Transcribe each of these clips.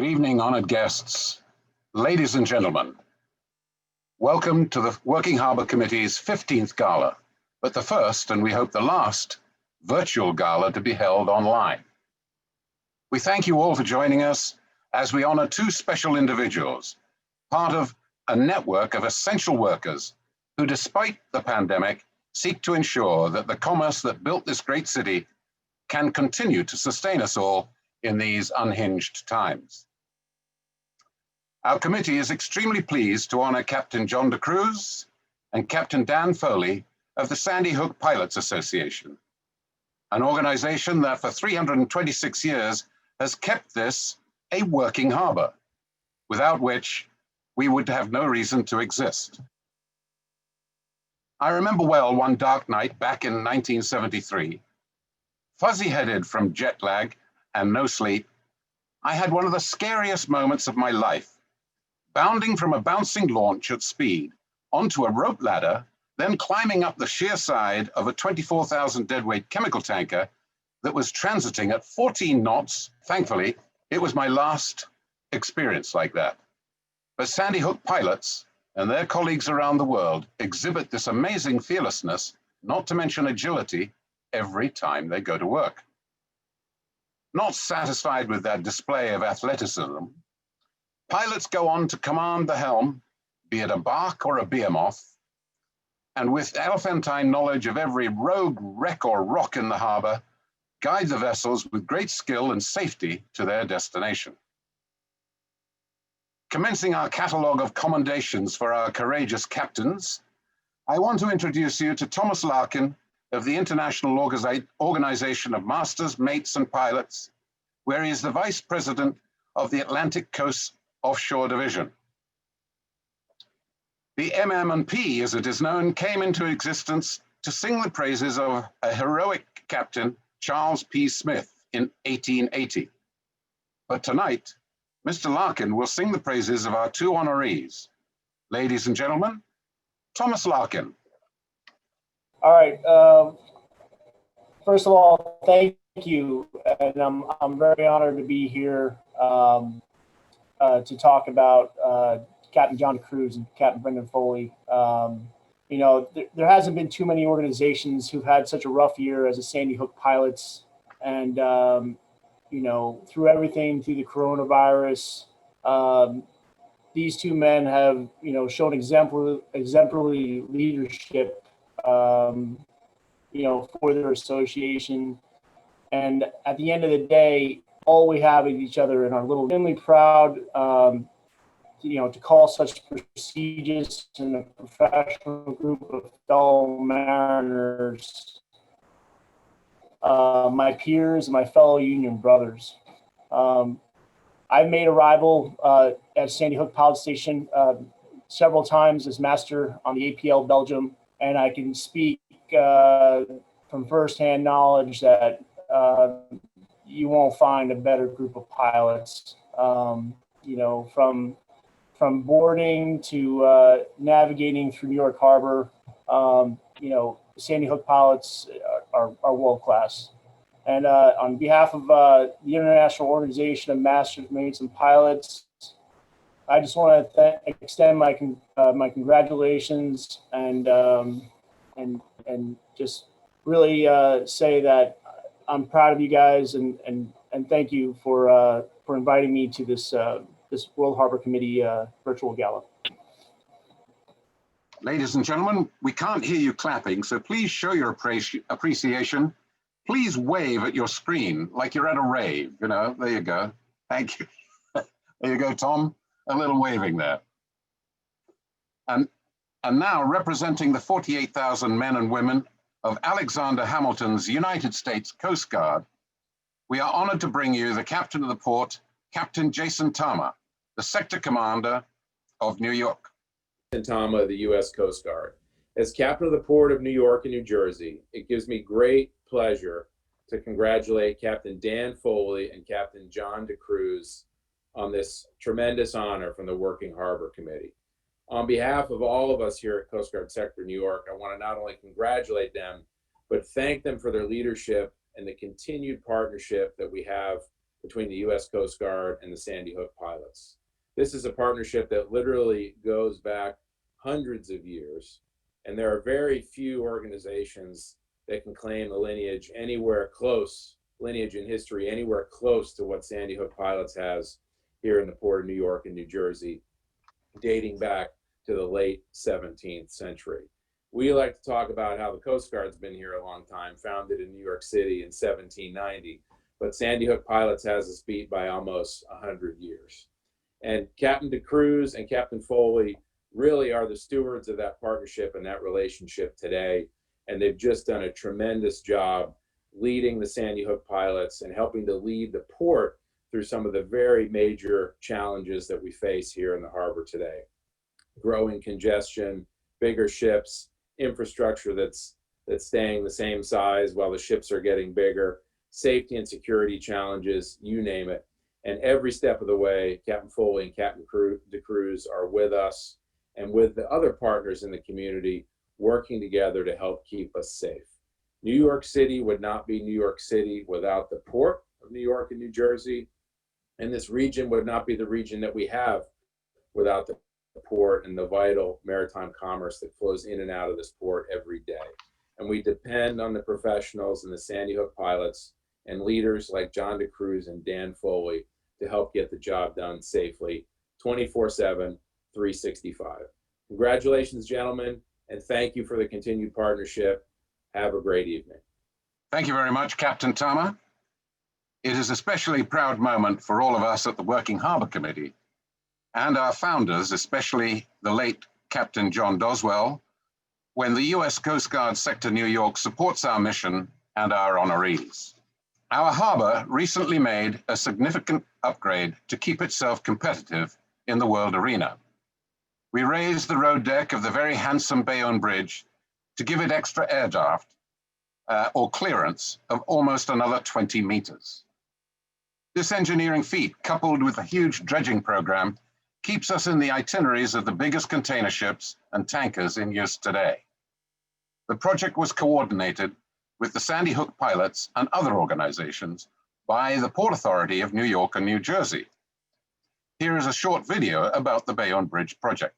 Good evening, honored guests, ladies and gentlemen. Welcome to the Working Harbour Committee's 15th Gala, but the first, and we hope the last, virtual gala to be held online. We thank you all for joining us as we honor two special individuals, part of a network of essential workers who, despite the pandemic, seek to ensure that the commerce that built this great city can continue to sustain us all in these unhinged times. Our committee is extremely pleased to honor Captain John DeCruz and Captain Dan Foley of the Sandy Hook Pilots Association, an organization that for 326 years has kept this a working harbor, without which we would have no reason to exist. I remember well one dark night back in 1973, fuzzy-headed from jet lag and no sleep, I had one of the scariest moments of my life, bounding from a bouncing launch at speed onto a rope ladder, then climbing up the sheer side of a 24,000 deadweight chemical tanker that was transiting at 14 knots. Thankfully, it was my last experience like that. But Sandy Hook pilots and their colleagues around the world exhibit this amazing fearlessness, not to mention agility, every time they go to work. Not satisfied with that display of athleticism, pilots go on to command the helm, be it a bark or a behemoth, and with elephantine knowledge of every rogue, wreck, or rock in the harbor, guide the vessels with great skill and safety to their destination. Commencing our catalogue of commendations for our courageous captains, I want to introduce you to Thomas Larkin of the International Organization of Masters, Mates, and Pilots, where he is the Vice President of the Atlantic Coast Offshore Division. The MM&P, as it is known, came into existence to sing the praises of a heroic captain, Charles P. Smith, in 1880. But tonight, Mr. Larkin will sing the praises of our two honorees. Ladies and gentlemen, Thomas Larkin. All right. First of all, thank you, and I'm very honored to be here to talk about Captain John DeCruz and Captain Brendan Foley. You know, there hasn't been too many organizations who've had such a rough year as the Sandy Hook Pilots, and you know, through everything, through the coronavirus, these two men have, you know, shown exemplary leadership, you know, for their association. And at the end of the day, all we have is each other, and I'm extremely proud, you know, to call such prestigious and a professional group of fellow mariners my peers and my fellow union brothers. I've made arrival at Sandy Hook Pilot Station several times as master on the APL Belgium, and I can speak from firsthand knowledge that you won't find a better group of pilots. You know, from boarding to navigating through New York Harbor, you know, Sandy Hook pilots are world class. And on behalf of the International Organization of Masters, Mates, and Pilots, I just want to extend my congratulations and just really say that I'm proud of you guys and thank you for inviting me to this World Harbor Committee virtual gala. Ladies and gentlemen, we can't hear you clapping, so please show your appreciation. Please wave at your screen like you're at a rave, you know, there you go. Thank you. There you go, Tom, a little waving there. And now representing the 48,000 men and women of Alexander Hamilton's United States Coast Guard, we are honored to bring you the Captain of the Port, Captain Jason Tama, the Sector Commander of New York. Tama, the U.S. Coast Guard. As Captain of the Port of New York and New Jersey, it gives me great pleasure to congratulate Captain Dan Foley and Captain John DeCruz on this tremendous honor from the Working Harbor Committee. On behalf of all of us here at Coast Guard Sector New York, I want to not only congratulate them, but thank them for their leadership and the continued partnership that we have between the U.S. Coast Guard and the Sandy Hook pilots. This is a partnership that literally goes back hundreds of years, and there are very few organizations that can claim a lineage in history anywhere close to what Sandy Hook Pilots has here in the Port of New York and New Jersey, dating back to the late 17th century. We like to talk about how the Coast Guard's been here a long time, founded in New York City in 1790, but Sandy Hook Pilots has us beat by almost 100 years. And Captain DeCruz and Captain Foley really are the stewards of that partnership and that relationship today. And they've just done a tremendous job leading the Sandy Hook Pilots and helping to lead the port through some of the very major challenges that we face here in the harbor today. Growing congestion, bigger ships, infrastructure that's staying the same size while the ships are getting bigger, safety and security challenges, you name it. And every step of the way, Captain Foley and Captain DeCruz are with us and with the other partners in the community, working together to help keep us safe. New York City would not be New York City without the Port of New York and New Jersey, and this region would not be the region that we have without the port and the vital maritime commerce that flows in and out of this port every day. And we depend on the professionals and the Sandy Hook Pilots and leaders like John DeCruz and Dan Foley to help get the job done safely, 24/7, 365. Congratulations, gentlemen, and thank you for the continued partnership. Have a great evening. Thank you very much, Captain Tama. It is a especially proud moment for all of us at the Working Harbour Committee and our founders, especially the late Captain John Doswell, when the U.S. Coast Guard Sector New York supports our mission and our honorees. Our harbour recently made a significant upgrade to keep itself competitive in the world arena. We raised the road deck of the very handsome Bayonne Bridge to give it extra air draft or clearance of almost another 20 meters. This engineering feat, coupled with a huge dredging program, keeps us in the itineraries of the biggest container ships and tankers in use today. The project was coordinated with the Sandy Hook Pilots and other organizations by the Port Authority of New York and New Jersey. Here is a short video about the Bayonne Bridge project.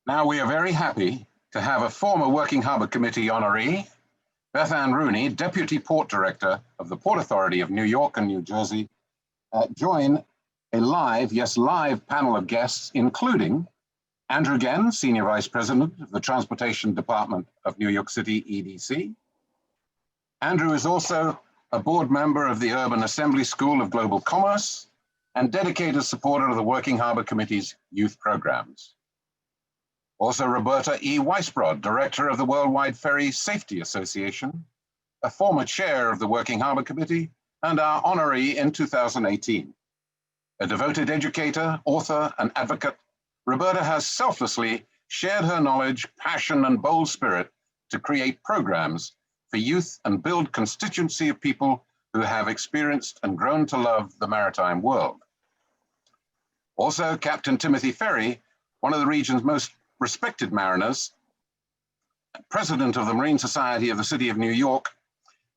Now we are very happy to have a former Working Harbour Committee honoree, Beth Ann Rooney, Deputy Port Director of the Port Authority of New York and New Jersey, join a live panel of guests, including Andrew Genn, Senior Vice President of the Transportation Department of New York City EDC. Andrew is also a board member of the Urban Assembly School of Global Commerce and dedicated supporter of the Working Harbour Committee's youth programs. Also, Roberta E. Weisbrod, Director of the Worldwide Ferry Safety Association, a former chair of the Working Harbour Committee, and our honoree in 2018. A devoted educator, author, and advocate, Roberta has selflessly shared her knowledge, passion, and bold spirit to create programs for youth and build constituency of people who have experienced and grown to love the maritime world. Also, Captain Timothy Ferry, one of the region's most respected mariners, president of the Marine Society of the City of New York,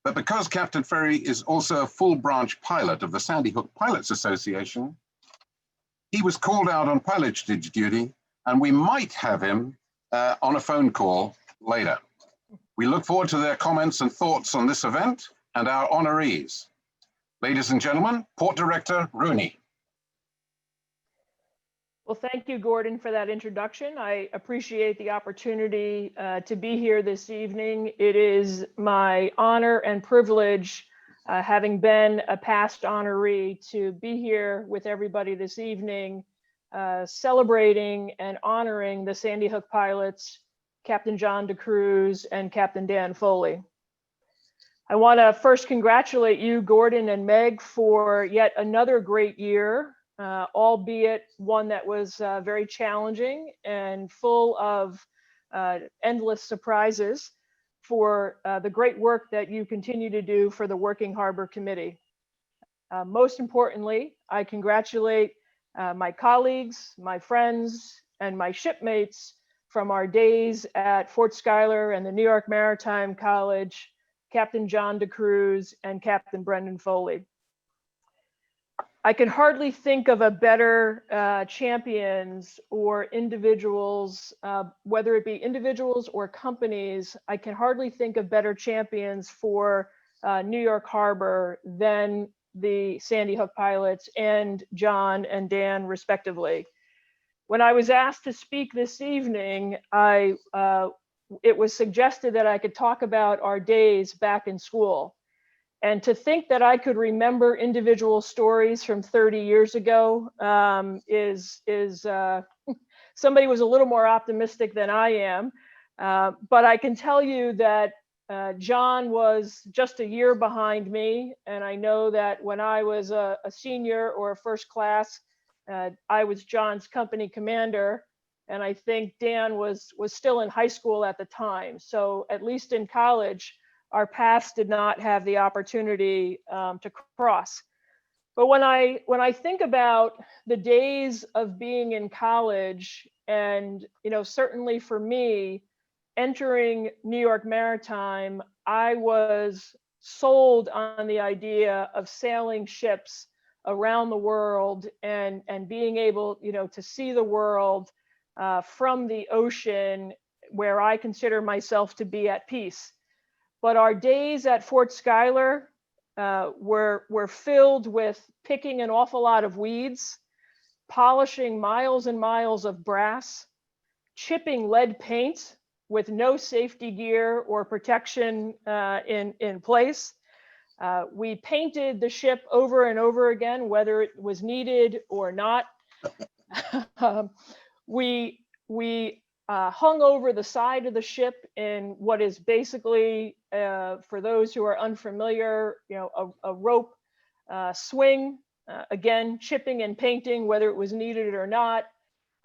but because Captain Ferry is also a full branch pilot of the Sandy Hook Pilots Association, he was called out on pilotage duty, and we might have him on a phone call later. We look forward to their comments and thoughts on this event and our honorees. Ladies and gentlemen, Port Director Rooney. Well, thank you, Gordon, for that introduction. I appreciate the opportunity to be here this evening. It is my honor and privilege, having been a past honoree, to be here with everybody this evening, celebrating and honoring the Sandy Hook pilots, Captain John DeCruz and Captain Dan Foley. I want to first congratulate you, Gordon and Meg, for yet another great year. Albeit one that was very challenging and full of endless surprises, for the great work that you continue to do for the Working Harbor Committee. Most importantly, I congratulate my colleagues, my friends, and my shipmates from our days at Fort Schuyler and the New York Maritime College, Captain John DeCruz and Captain Brendan Foley. I can hardly think of a better champions or individuals, whether it be individuals or companies, I can hardly think of better champions for New York Harbor than the Sandy Hook pilots and John and Dan, respectively. When I was asked to speak this evening, it was suggested that I could talk about our days back in school. And to think that I could remember individual stories from 30 years ago somebody was a little more optimistic than I am. But I can tell you that John was just a year behind me. And I know that when I was a senior or a first class, I was John's company commander. And I think Dan was still in high school at the time. So at least in college, our paths did not have the opportunity to cross. But when I think about the days of being in college, and certainly for me, entering New York Maritime, I was sold on the idea of sailing ships around the world and being able to see the world from the ocean, where I consider myself to be at peace. But our days at Fort Schuyler were filled with picking an awful lot of weeds, polishing miles and miles of brass, chipping lead paint with no safety gear or protection in place. We painted the ship over and over again, whether it was needed or not. We hung over the side of the ship in what is basically, for those who are unfamiliar, a rope swing, again, chipping and painting, whether it was needed or not.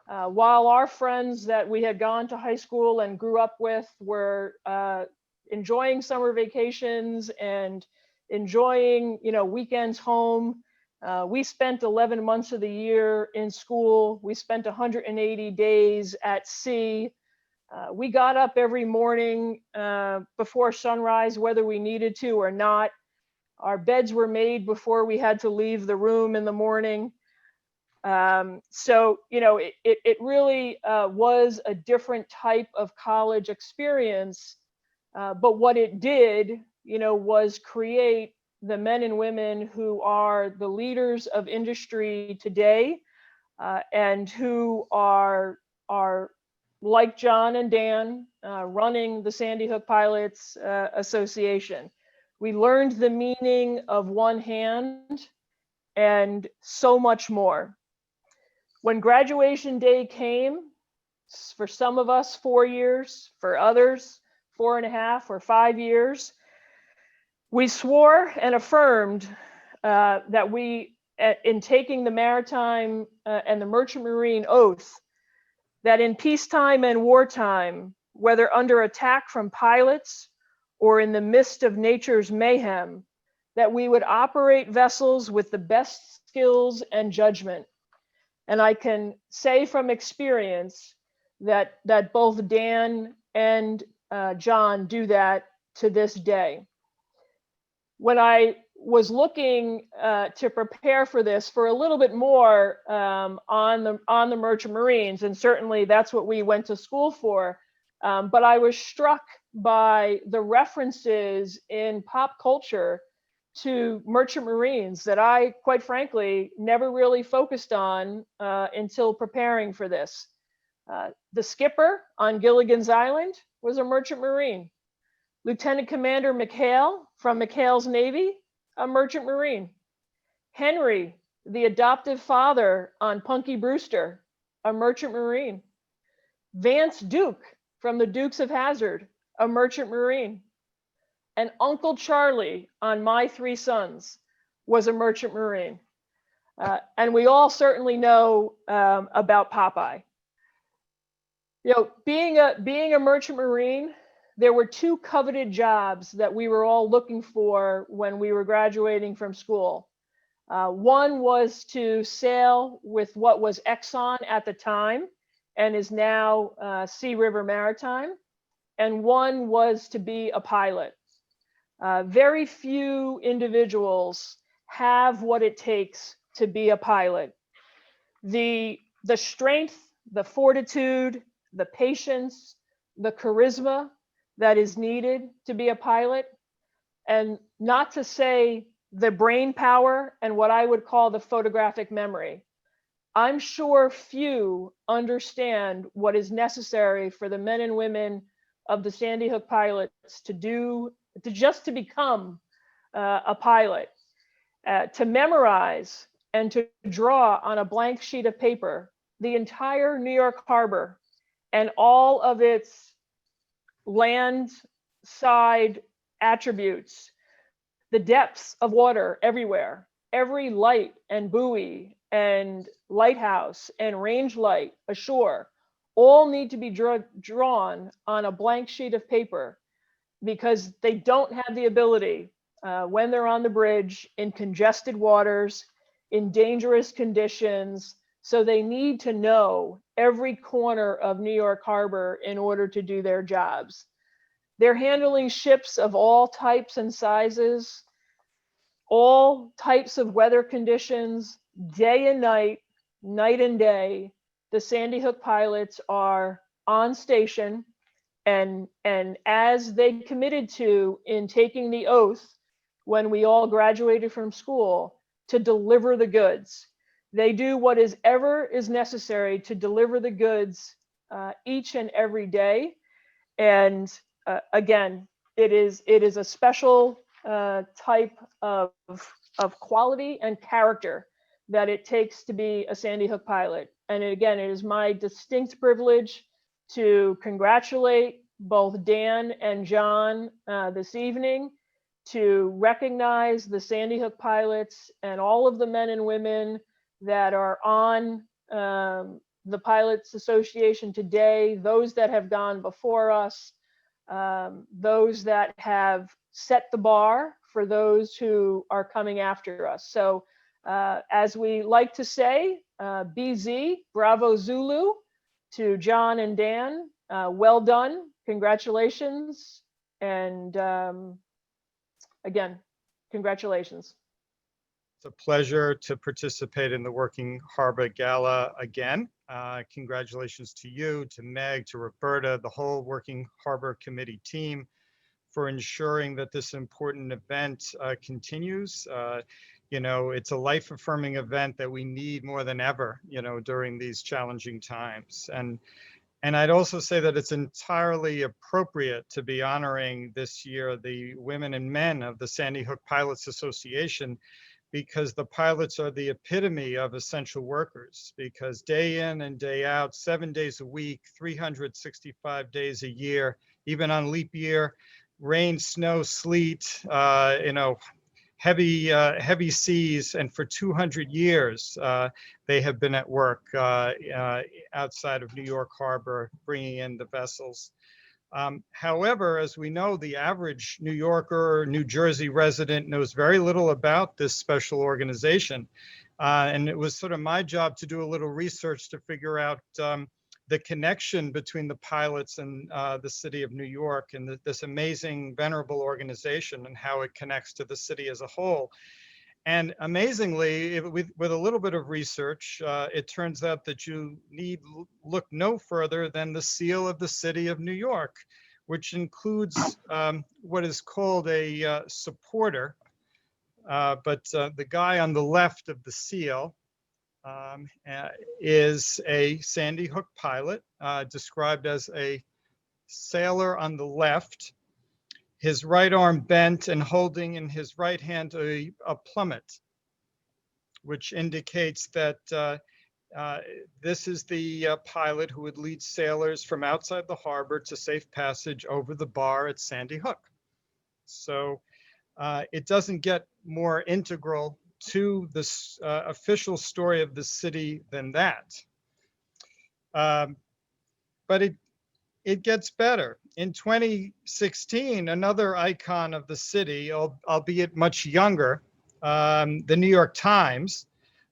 While our friends that we had gone to high school and grew up with were enjoying summer vacations and enjoying, weekends home, we spent 11 months of the year in school. We spent 180 days at sea. We got up every morning before sunrise, whether we needed to or not. Our beds were made before we had to leave the room in the morning. So, it really was a different type of college experience. But what it did, was create the men and women who are the leaders of industry today, and who are like John and Dan, running the Sandy Hook Pilots Association. We learned the meaning of one hand and so much more. When graduation day came, for some of us 4 years, for others 4.5 or 5 years, we swore and affirmed that we, in taking the maritime and the merchant marine oath, that in peacetime and wartime, whether under attack from pilots or in the midst of nature's mayhem, that we would operate vessels with the best skills and judgment. And I can say from experience that both Dan and John do that to this day. When I was looking to prepare for this for a little bit more on the Merchant Marines, and certainly that's what we went to school for, but I was struck by the references in pop culture to Merchant Marines that I, quite frankly, never really focused on until preparing for this. The skipper on Gilligan's Island was a Merchant Marine. Lieutenant Commander McHale from McHale's Navy, a Merchant Marine. Henry, the adoptive father on Punky Brewster, a Merchant Marine. Vance Duke from the Dukes of Hazzard, a Merchant Marine. And Uncle Charlie on My Three Sons was a Merchant Marine. And we all certainly know about Popeye. You know, being a Merchant Marine, there were two coveted jobs that we were all looking for when we were graduating from school. One was to sail with what was Exxon at the time and is now Sea River Maritime, and one was to be a pilot. Very few individuals have what it takes to be a pilot. The strength, the fortitude, the patience, the charisma that is needed to be a pilot, and not to say the brain power and what I would call the photographic memory. I'm sure few understand what is necessary for the men and women of the Sandy Hook pilots to become a pilot, to memorize and to draw on a blank sheet of paper the entire New York Harbor and all of its land side attributes, the depths of water everywhere, every light and buoy and lighthouse and range light ashore, all need to be drawn on a blank sheet of paper, because they don't have the ability when they're on the bridge in congested waters, in dangerous conditions. So they need to know every corner of New York Harbor in order to do their jobs. They're handling ships of all types and sizes, all types of weather conditions, day and night, night and day. The Sandy Hook pilots are on station, and as they committed to in taking the oath when we all graduated from school, to deliver the goods. They do what is necessary to deliver the goods each and every day. And again, it is a special type of quality and character that it takes to be a Sandy Hook pilot. And again, it is my distinct privilege to congratulate both Dan and John this evening, to recognize the Sandy Hook pilots and all of the men and women that are on the Pilots Association today, those that have gone before us, those that have set the bar for those who are coming after us. So as we like to say, BZ, Bravo Zulu, to John and Dan, well done, congratulations, and again, congratulations. It's a pleasure to participate in the Working Harbor Gala again. Congratulations to you, to Meg, to Roberta, the whole Working Harbor Committee team for ensuring that this important event continues. You know, it's a life-affirming event that we need more than ever, you know, during these challenging times. And I'd also say that it's entirely appropriate to be honoring this year the women and men of the Sandy Hook Pilots Association, because the pilots are the epitome of essential workers, because day in and day out, 7 days a week, 365 days a year, even on leap year, rain, snow, sleet, you know, heavy seas, and for 200 years they have been at work outside of New York Harbor, bringing in the vessels. However, as we know, the average New Yorker or New Jersey resident knows very little about this special organization. And it was sort of my job to do a little research to figure out the connection between the pilots and the city of New York and this amazing, venerable organization and how it connects to the city as a whole. And amazingly, with a little bit of research, it turns out that you need look no further than the seal of the city of New York, which includes what is called a supporter. But the guy on the left of the seal is a Sandy Hook pilot, described as a sailor on the left, his right arm bent and holding in his right hand a plummet, which indicates that this is the pilot who would lead sailors from outside the harbor to safe passage over the bar at Sandy Hook. So it doesn't get more integral to this official story of the city than that. But it gets better. In 2016, another icon of the city, albeit much younger, the New York Times,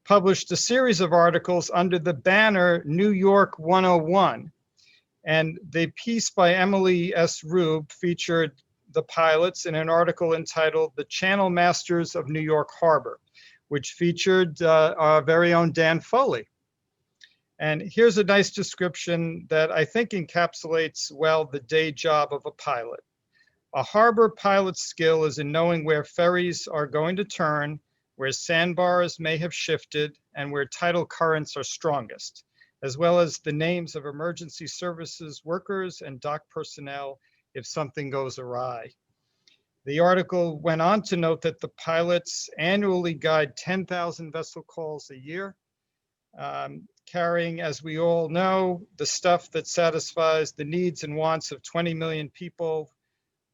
published a series of articles under the banner New York 101. And the piece by Emily S. Rube featured the pilots in an article entitled The Channel Masters of New York Harbor, which featured our very own Dan Foley. And here's a nice description that I think encapsulates well the day job of a pilot. A harbor pilot's skill is in knowing where ferries are going to turn, where sandbars may have shifted, and where tidal currents are strongest, as well as the names of emergency services workers and dock personnel if something goes awry. The article went on to note that the pilots annually guide 10,000 vessel calls a year, carrying, as we all know, the stuff that satisfies the needs and wants of 20 million people,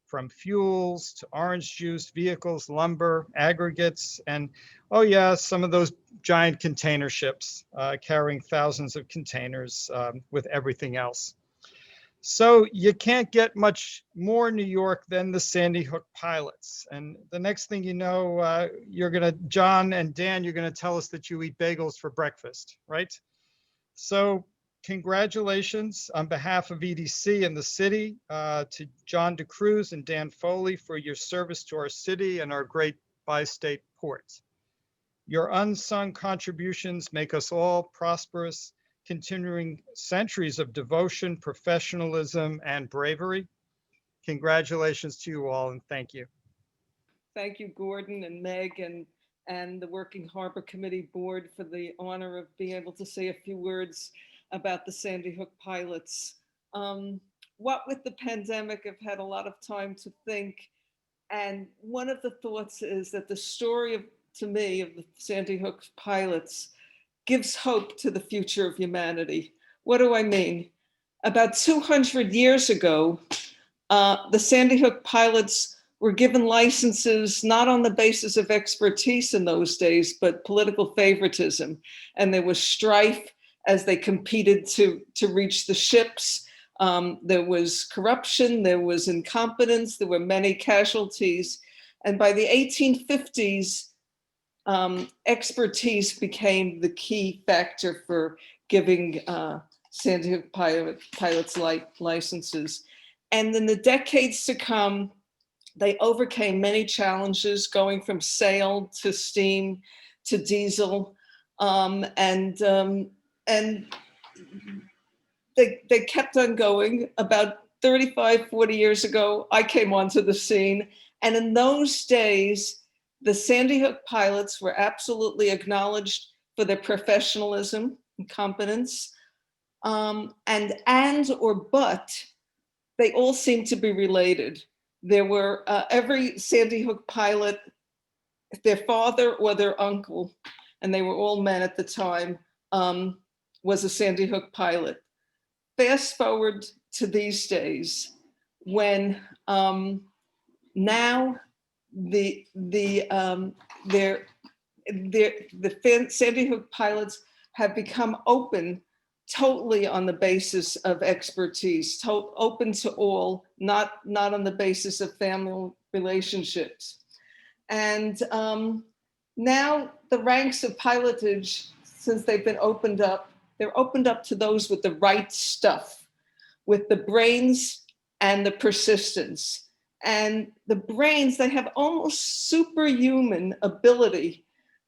from fuels to orange juice, vehicles, lumber, aggregates, and, oh yeah, some of those giant container ships carrying thousands of containers with everything else. So you can't get much more New York than the Sandy Hook pilots. And the next thing you know, John and Dan, you're gonna tell us that you eat bagels for breakfast, right? So congratulations on behalf of EDC and the city to John DeCruz and Dan Foley for your service to our city and our great bi-state ports. Your unsung contributions make us all prosperous, continuing centuries of devotion, professionalism, and bravery. Congratulations to you all, and thank you. Thank you, Gordon and Meg and the Working Harbor Committee Board for the honor of being able to say a few words about the Sandy Hook pilots. What with the pandemic, I've had a lot of time to think. And one of the thoughts is that the story to me of the Sandy Hook pilots gives hope to the future of humanity. What do I mean? About 200 years ago, the Sandy Hook pilots were given licenses not on the basis of expertise in those days, but political favoritism. And there was strife as they competed to reach the ships. There was corruption, there was incompetence, there were many casualties. And by the 1850s, expertise became the key factor for giving Sandy Hook pilots licenses. And in the decades to come, they overcame many challenges, going from sail to steam to diesel, and they kept on going. About 35, 40 years ago, I came onto the scene, and in those days, the Sandy Hook pilots were absolutely acknowledged for their professionalism and competence, but they all seem to be related. There were every Sandy Hook pilot, their father or their uncle, and they were all men at the time, was a Sandy Hook pilot. Fast forward to these days, when now the Sandy Hook pilots have become open totally on the basis of expertise, open to all, not on the basis of family relationships. And now the ranks of pilotage, since they've been opened up, they're opened up to those with the right stuff, with the brains and the persistence. And the brains, they have almost superhuman ability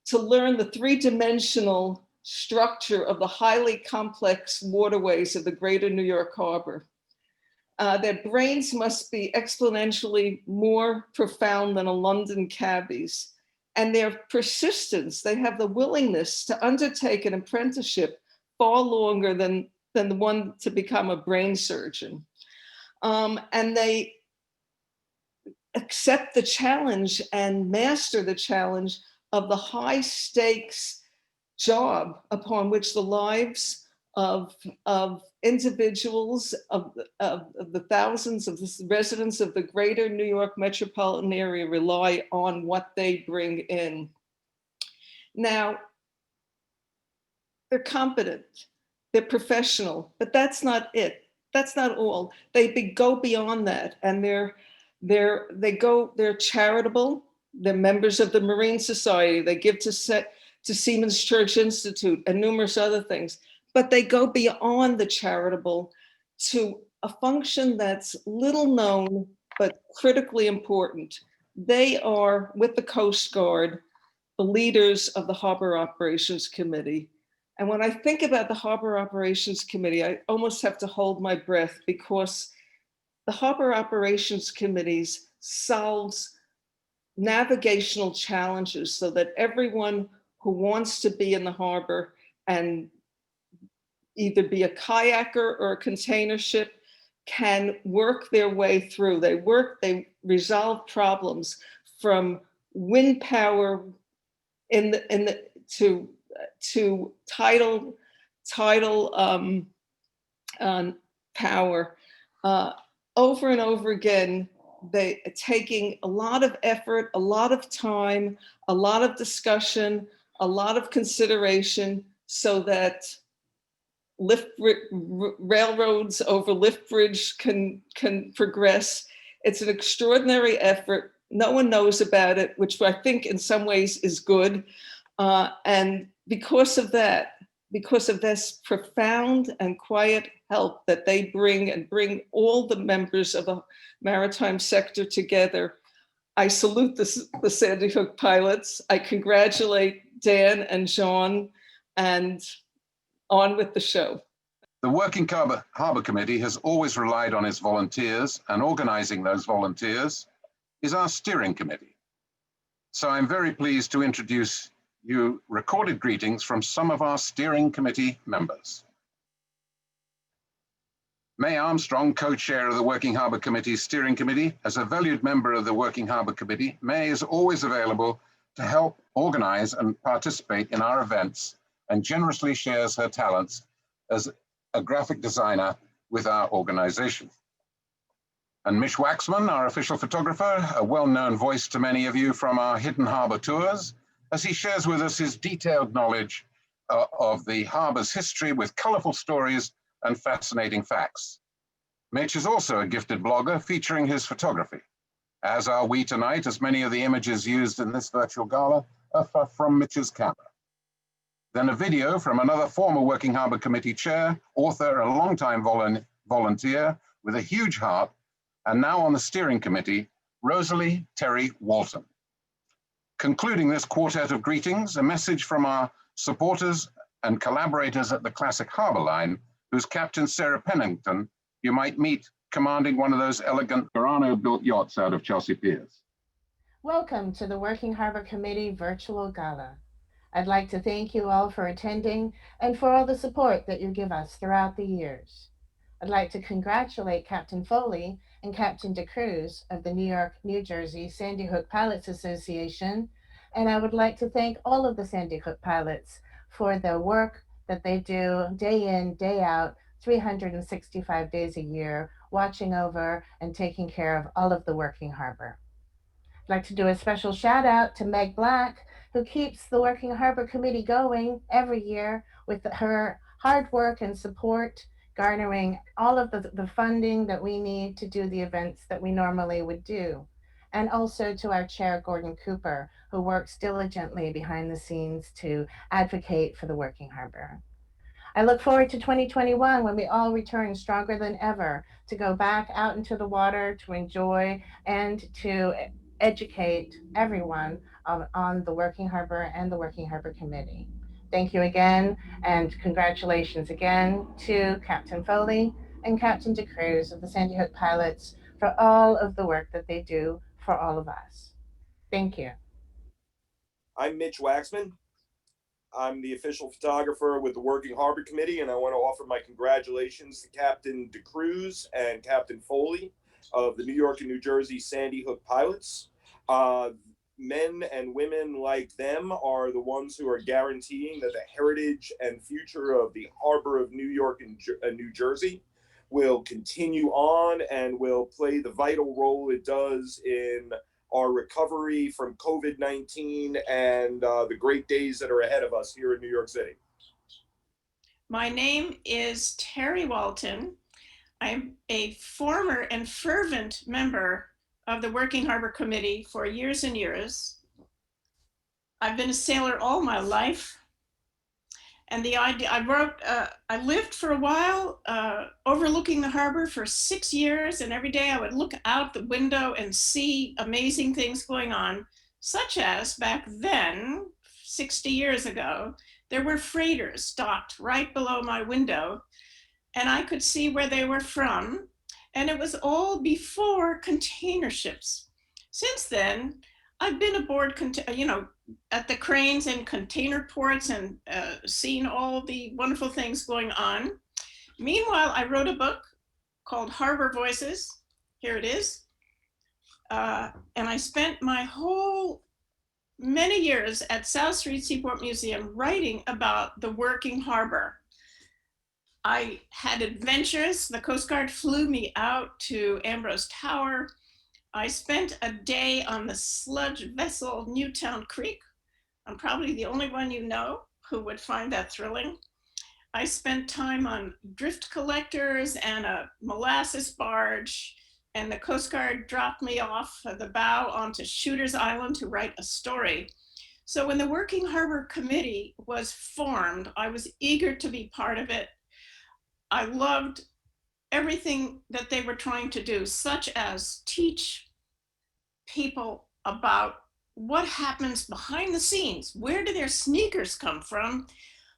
to learn the three-dimensional structure of the highly complex waterways of the greater New York Harbor. Their brains must be exponentially more profound than a London cabbie's. And their persistence, they have the willingness to undertake an apprenticeship far longer than the one to become a brain surgeon. And they accept the challenge and master the challenge of the high stakes job upon which the lives of individuals, of the thousands of the residents of the greater New York metropolitan area rely on what they bring in. Now, they're competent, they're professional, but that's not it. That's not all. They go beyond that, and they're charitable. They're members of the Marine Society. They give to Seamen's Church Institute and numerous other things. But they go beyond the charitable to a function that's little known but critically important. They are, with the Coast Guard, the leaders of the Harbor Operations Committee. And when I think about the Harbor Operations Committee, I almost have to hold my breath, because the Harbor Operations Committees solves navigational challenges so that everyone who wants to be in the harbor and either be a kayaker or a container ship can work their way through. They resolve problems from wind power to tidal power over and over again. They are taking a lot of effort, a lot of time, a lot of discussion, a lot of consideration, so that railroads over lift bridge can progress. It's an extraordinary effort. No one knows about it, which I think in some ways is good. And because of this profound and quiet help that they bring all the members of the maritime sector together, I salute the Sandy Hook pilots. I congratulate Dan and John, and on with the show. The Working Harbour Committee has always relied on its volunteers, and organizing those volunteers is our steering committee. So I'm very pleased to introduce you recorded greetings from some of our steering committee members. May Armstrong, co-chair of the Working Harbour Committee's steering committee. As a valued member of the Working Harbour Committee, May is always available to help organize and participate in our events, and generously shares her talents as a graphic designer with our organization. And Mish Waxman, our official photographer, a well-known voice to many of you from our Hidden Harbour tours, as he shares with us his detailed knowledge of the harbour's history with colorful stories and fascinating facts. Mitch is also a gifted blogger featuring his photography, as are we tonight, as many of the images used in this virtual gala are from Mitch's camera. Then a video from another former Working Harbour Committee chair, author, and longtime volunteer with a huge heart, and now on the steering committee, Rosalie Terry Walton. Concluding this quartet of greetings, a message from our supporters and collaborators at the Classic Harbour Line, whose Captain Sarah Pennington you might meet commanding one of those elegant Garano-built yachts out of Chelsea Piers. Welcome to the Working Harbour Committee Virtual Gala. I'd like to thank you all for attending and for all the support that you give us throughout the years. I'd like to congratulate Captain Foley and Captain DeCruz of the New York, New Jersey Sandy Hook Pilots Association, and I would like to thank all of the Sandy Hook pilots for the work that they do day in, day out, 365 days a year, watching over and taking care of all of the working harbor. I'd like to do a special shout out to Meg Black, who keeps the Working Harbour Committee going every year with her hard work and support, garnering all of the funding that we need to do the events that we normally would do. And also to our chair, Gordon Cooper, who works diligently behind the scenes to advocate for the Working Harbor. I look forward to 2021 when we all return stronger than ever to go back out into the water, to enjoy and to educate everyone on the Working Harbor and the Working Harbor Committee. Thank you again, and congratulations again to Captain Foley and Captain DeCruz of the Sandy Hook Pilots for all of the work that they do for all of us. Thank you. I'm Mitch Waxman. I'm the official photographer with the Working Harbor Committee, and I want to offer my congratulations to Captain DeCruz and Captain Foley of the New York and New Jersey Sandy Hook Pilots. Men and women like them are the ones who are guaranteeing that the heritage and future of the harbor of New York and New Jersey will continue on and will play the vital role it does in our recovery from COVID-19 and the great days that are ahead of us here in New York City. My name is Terry Walton. I'm a former and fervent member of the Working Harbor Committee for years and years. I've been a sailor all my life. And the idea, I lived for a while overlooking the harbor for 6 years, and every day I would look out the window and see amazing things going on, such as back then, 60 years ago, there were freighters docked right below my window, and I could see where they were from, and it was all before container ships. Since then, I've been aboard, at the cranes and container ports and seen all the wonderful things going on. Meanwhile, I wrote a book called Harbor Voices. Here it is. And I spent my whole many years at South Street Seaport Museum writing about the working harbor. I had adventures. The Coast Guard flew me out to Ambrose Tower. I spent a day on the sludge vessel Newtown Creek. I'm probably the only one you know who would find that thrilling. I spent time on drift collectors and a molasses barge, and the Coast Guard dropped me off the bow onto Shooter's Island to write a story. So when the Working Harbor Committee was formed, I was eager to be part of it. I loved everything that they were trying to do, such as teach people about what happens behind the scenes. Where do their sneakers come from?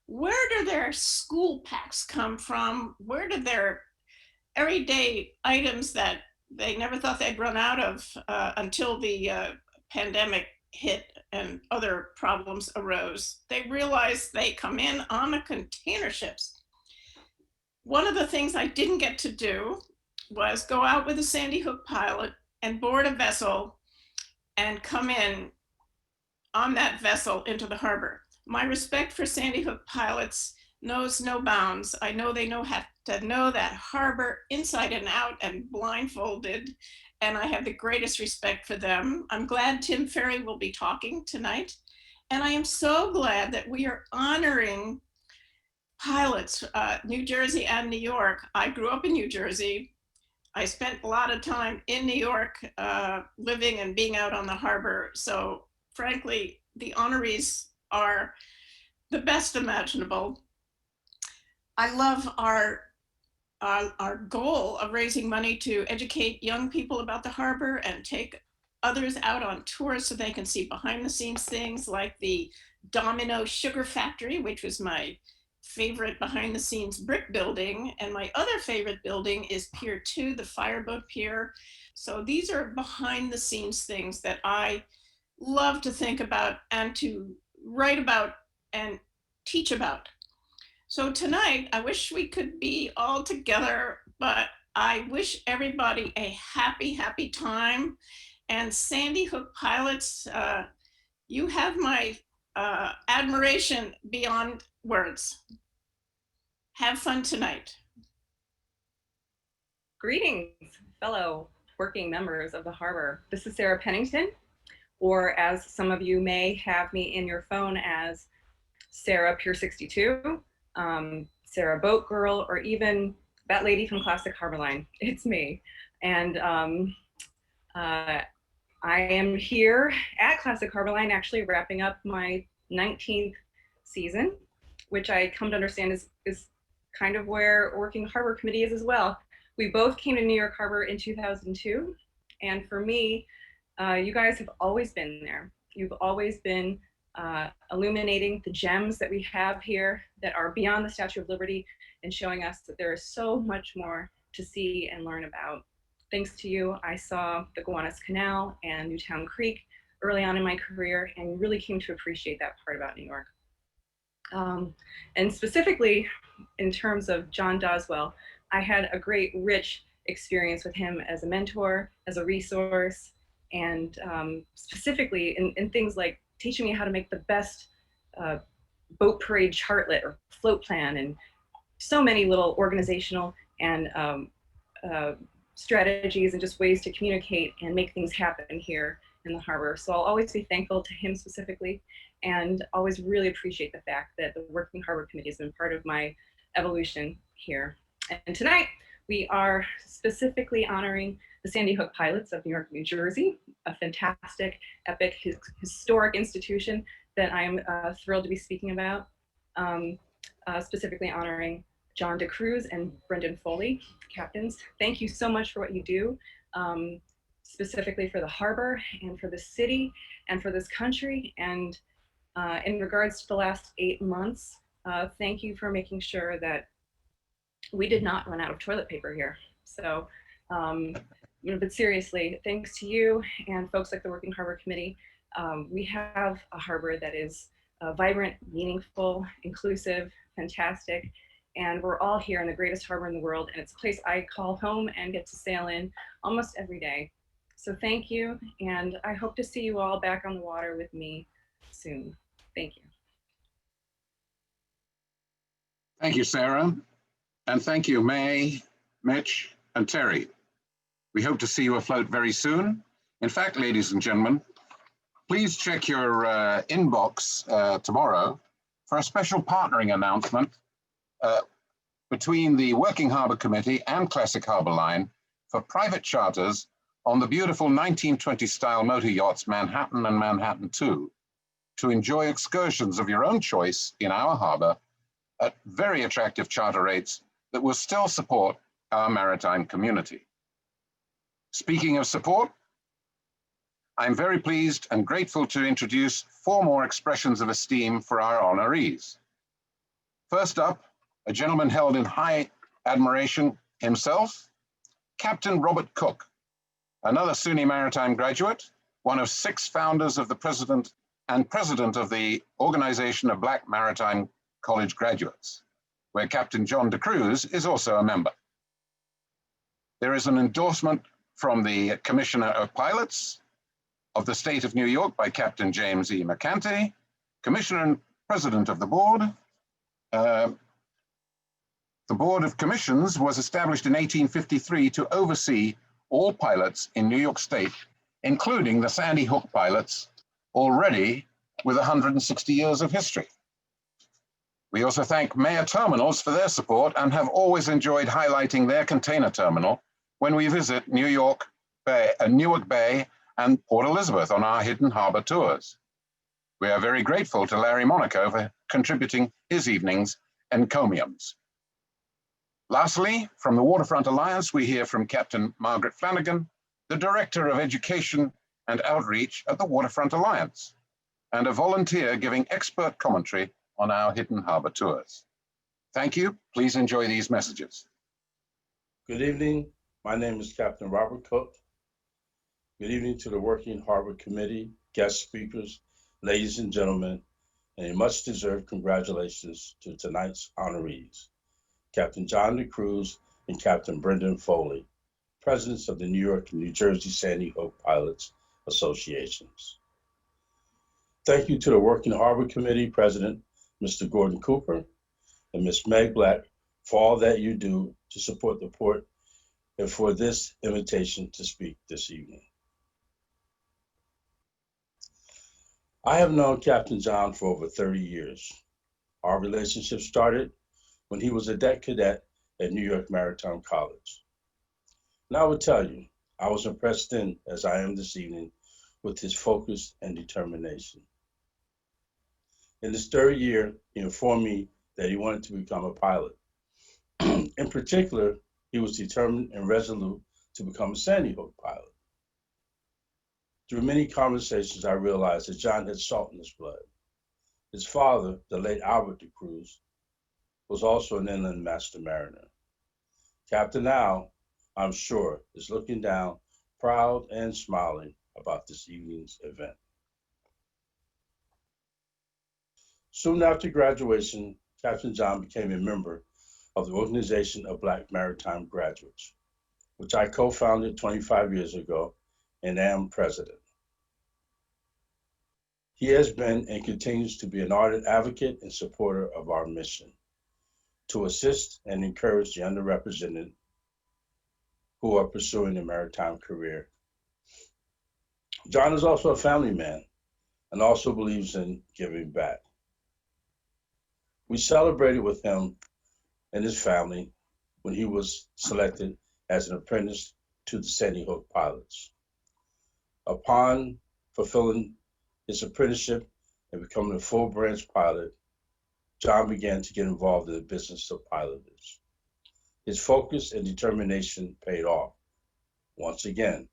Where do their school packs come from? Where do their everyday items that they never thought they'd run out of until the pandemic hit and other problems arose? They realized they come in on the container ships. One of the things I didn't get to do was go out with a Sandy Hook pilot and board a vessel and come in on that vessel into the harbor. My respect for Sandy Hook pilots knows no bounds. I know they have to know that harbor inside and out and blindfolded, and I have the greatest respect for them. I'm glad Tim Ferry will be talking tonight, and I am so glad that we are honoring pilots, New Jersey and New York. I grew up in New Jersey. I spent a lot of time in New York, living and being out on the harbor. So frankly, the honorees are the best imaginable. I love our goal of raising money to educate young people about the harbor and take others out on tours so they can see behind the scenes things like the Domino Sugar Factory, which was my favorite behind the scenes brick building. And my other favorite building is Pier 2, the fireboat pier. So these are behind the scenes things that I love to think about and to write about and teach about. So tonight, I wish we could be all together, but I wish everybody a happy, happy time. And Sandy Hook pilots, you have my admiration beyond words. Have fun tonight. Greetings, fellow working members of the harbor. This is Sarah Pennington, or as some of you may have me in your phone as Sarah Pier 62. Sarah Boat Girl, or even that lady from Classic Harbor Line. It's me. And I am here at Classic Harbor Line, actually wrapping up my 19th season, which I come to understand is kind of where Working Harbor Committee is as well. We both came to New York Harbor in 2002. And for me, you guys have always been there. You've always been illuminating the gems that we have here that are beyond the Statue of Liberty and showing us that there is so much more to see and learn about. Thanks to you, I saw the Gowanus Canal and Newtown Creek early on in my career and really came to appreciate that part about New York. And specifically in terms of John Doswell, I had a great, rich experience with him as a mentor, as a resource, and specifically in things like teaching me how to make the best boat parade chartlet or float plan, and so many little organizational and strategies and just ways to communicate and make things happen here in the harbor. So I'll always be thankful to him specifically, and always really appreciate the fact that the Working Harbor Committee has been part of my evolution here. And tonight we are specifically honoring the Sandy Hook pilots of New York, New Jersey, a fantastic, epic, historic institution that I'm thrilled to be speaking about, specifically honoring John DeCruz and Brendan Foley, captains. Thank you so much for what you do, specifically for the harbor and for the city and for this country. And in regards to the last 8 months, thank you for making sure that we did not run out of toilet paper here. So, but seriously, thanks to you and folks like the Working Harbor Committee, we have a harbor that is vibrant, meaningful, inclusive, fantastic. And we're all here in the greatest harbor in the world, and it's a place I call home and get to sail in almost every day. So thank you, and I hope to see you all back on the water with me soon. Thank you. Thank you, Sarah. And thank you, May, Mitch, and Terry. We hope to see you afloat very soon. In fact, ladies and gentlemen, please check your inbox tomorrow for a special partnering announcement between the Working Harbor Committee and Classic Harbor Line for private charters on the beautiful 1920 style motor yachts Manhattan and Manhattan II to enjoy excursions of your own choice in our harbor at very attractive charter rates that will still support our maritime community. Speaking of support, I'm very pleased and grateful to introduce 4 more expressions of esteem for our honorees. First up, a gentleman held in high admiration himself, Captain Robert Cook, another SUNY Maritime graduate, one of 6 founders of the president of the Organization of Black Maritime College Graduates, where Captain John DeCruz is also a member. There is an endorsement from the Commissioner of Pilots of the State of New York by Captain James E. McCanty, Commissioner and President of the Board. The Board of Commissions was established in 1853 to oversee all pilots in New York State, including the Sandy Hook pilots, already with 160 years of history. We also thank Mayer Terminals for their support and have always enjoyed highlighting their container terminal when we visit Newark Bay and Port Elizabeth on our hidden harbor tours. We are very grateful to Larry Monaco for contributing his evenings encomiums. Lastly, from the Waterfront Alliance, we hear from Captain Margaret Flanagan, the Director of Education and Outreach at the Waterfront Alliance, and a volunteer giving expert commentary on our hidden harbor tours. Thank you. Please enjoy these messages. Good evening. My name is Captain Robert Cook. Good evening to the Working Harbor Committee, guest speakers, ladies and gentlemen, and a much-deserved congratulations to tonight's honorees, Captain John DeCruz and Captain Brendan Foley, presidents of the New York and New Jersey Sandy Hook Pilots Associations. Thank you to the Working Harbor Committee President, Mr. Gordon Cooper, and Ms. Meg Black for all that you do to support the port and for this invitation to speak this evening. I have known Captain John for over 30 years. Our relationship started when he was a deck cadet at New York Maritime College. And I would tell you, I was impressed then, as I am this evening, with his focus and determination. In his third year, he informed me that he wanted to become a pilot. In particular, he was determined and resolute to become a Sandy Hook pilot. Through many conversations, I realized that John had salt in his blood. His father, the late Albert DeCruz, was also an inland master mariner. Captain Al, I'm sure, is looking down, proud and smiling about this evening's event. Soon after graduation, Captain John became a member of the Organization of Black Maritime Graduates, which I co-founded 25 years ago and am president. He has been and continues to be an ardent advocate and supporter of our mission to assist and encourage the underrepresented who are pursuing a maritime career. John is also a family man and also believes in giving back. We celebrated with him and his family when he was selected as an apprentice to the Sandy Hook pilots. Upon fulfilling his apprenticeship and becoming a full branch pilot, John began to get involved in the business of pilotage. His focus and determination paid off once again,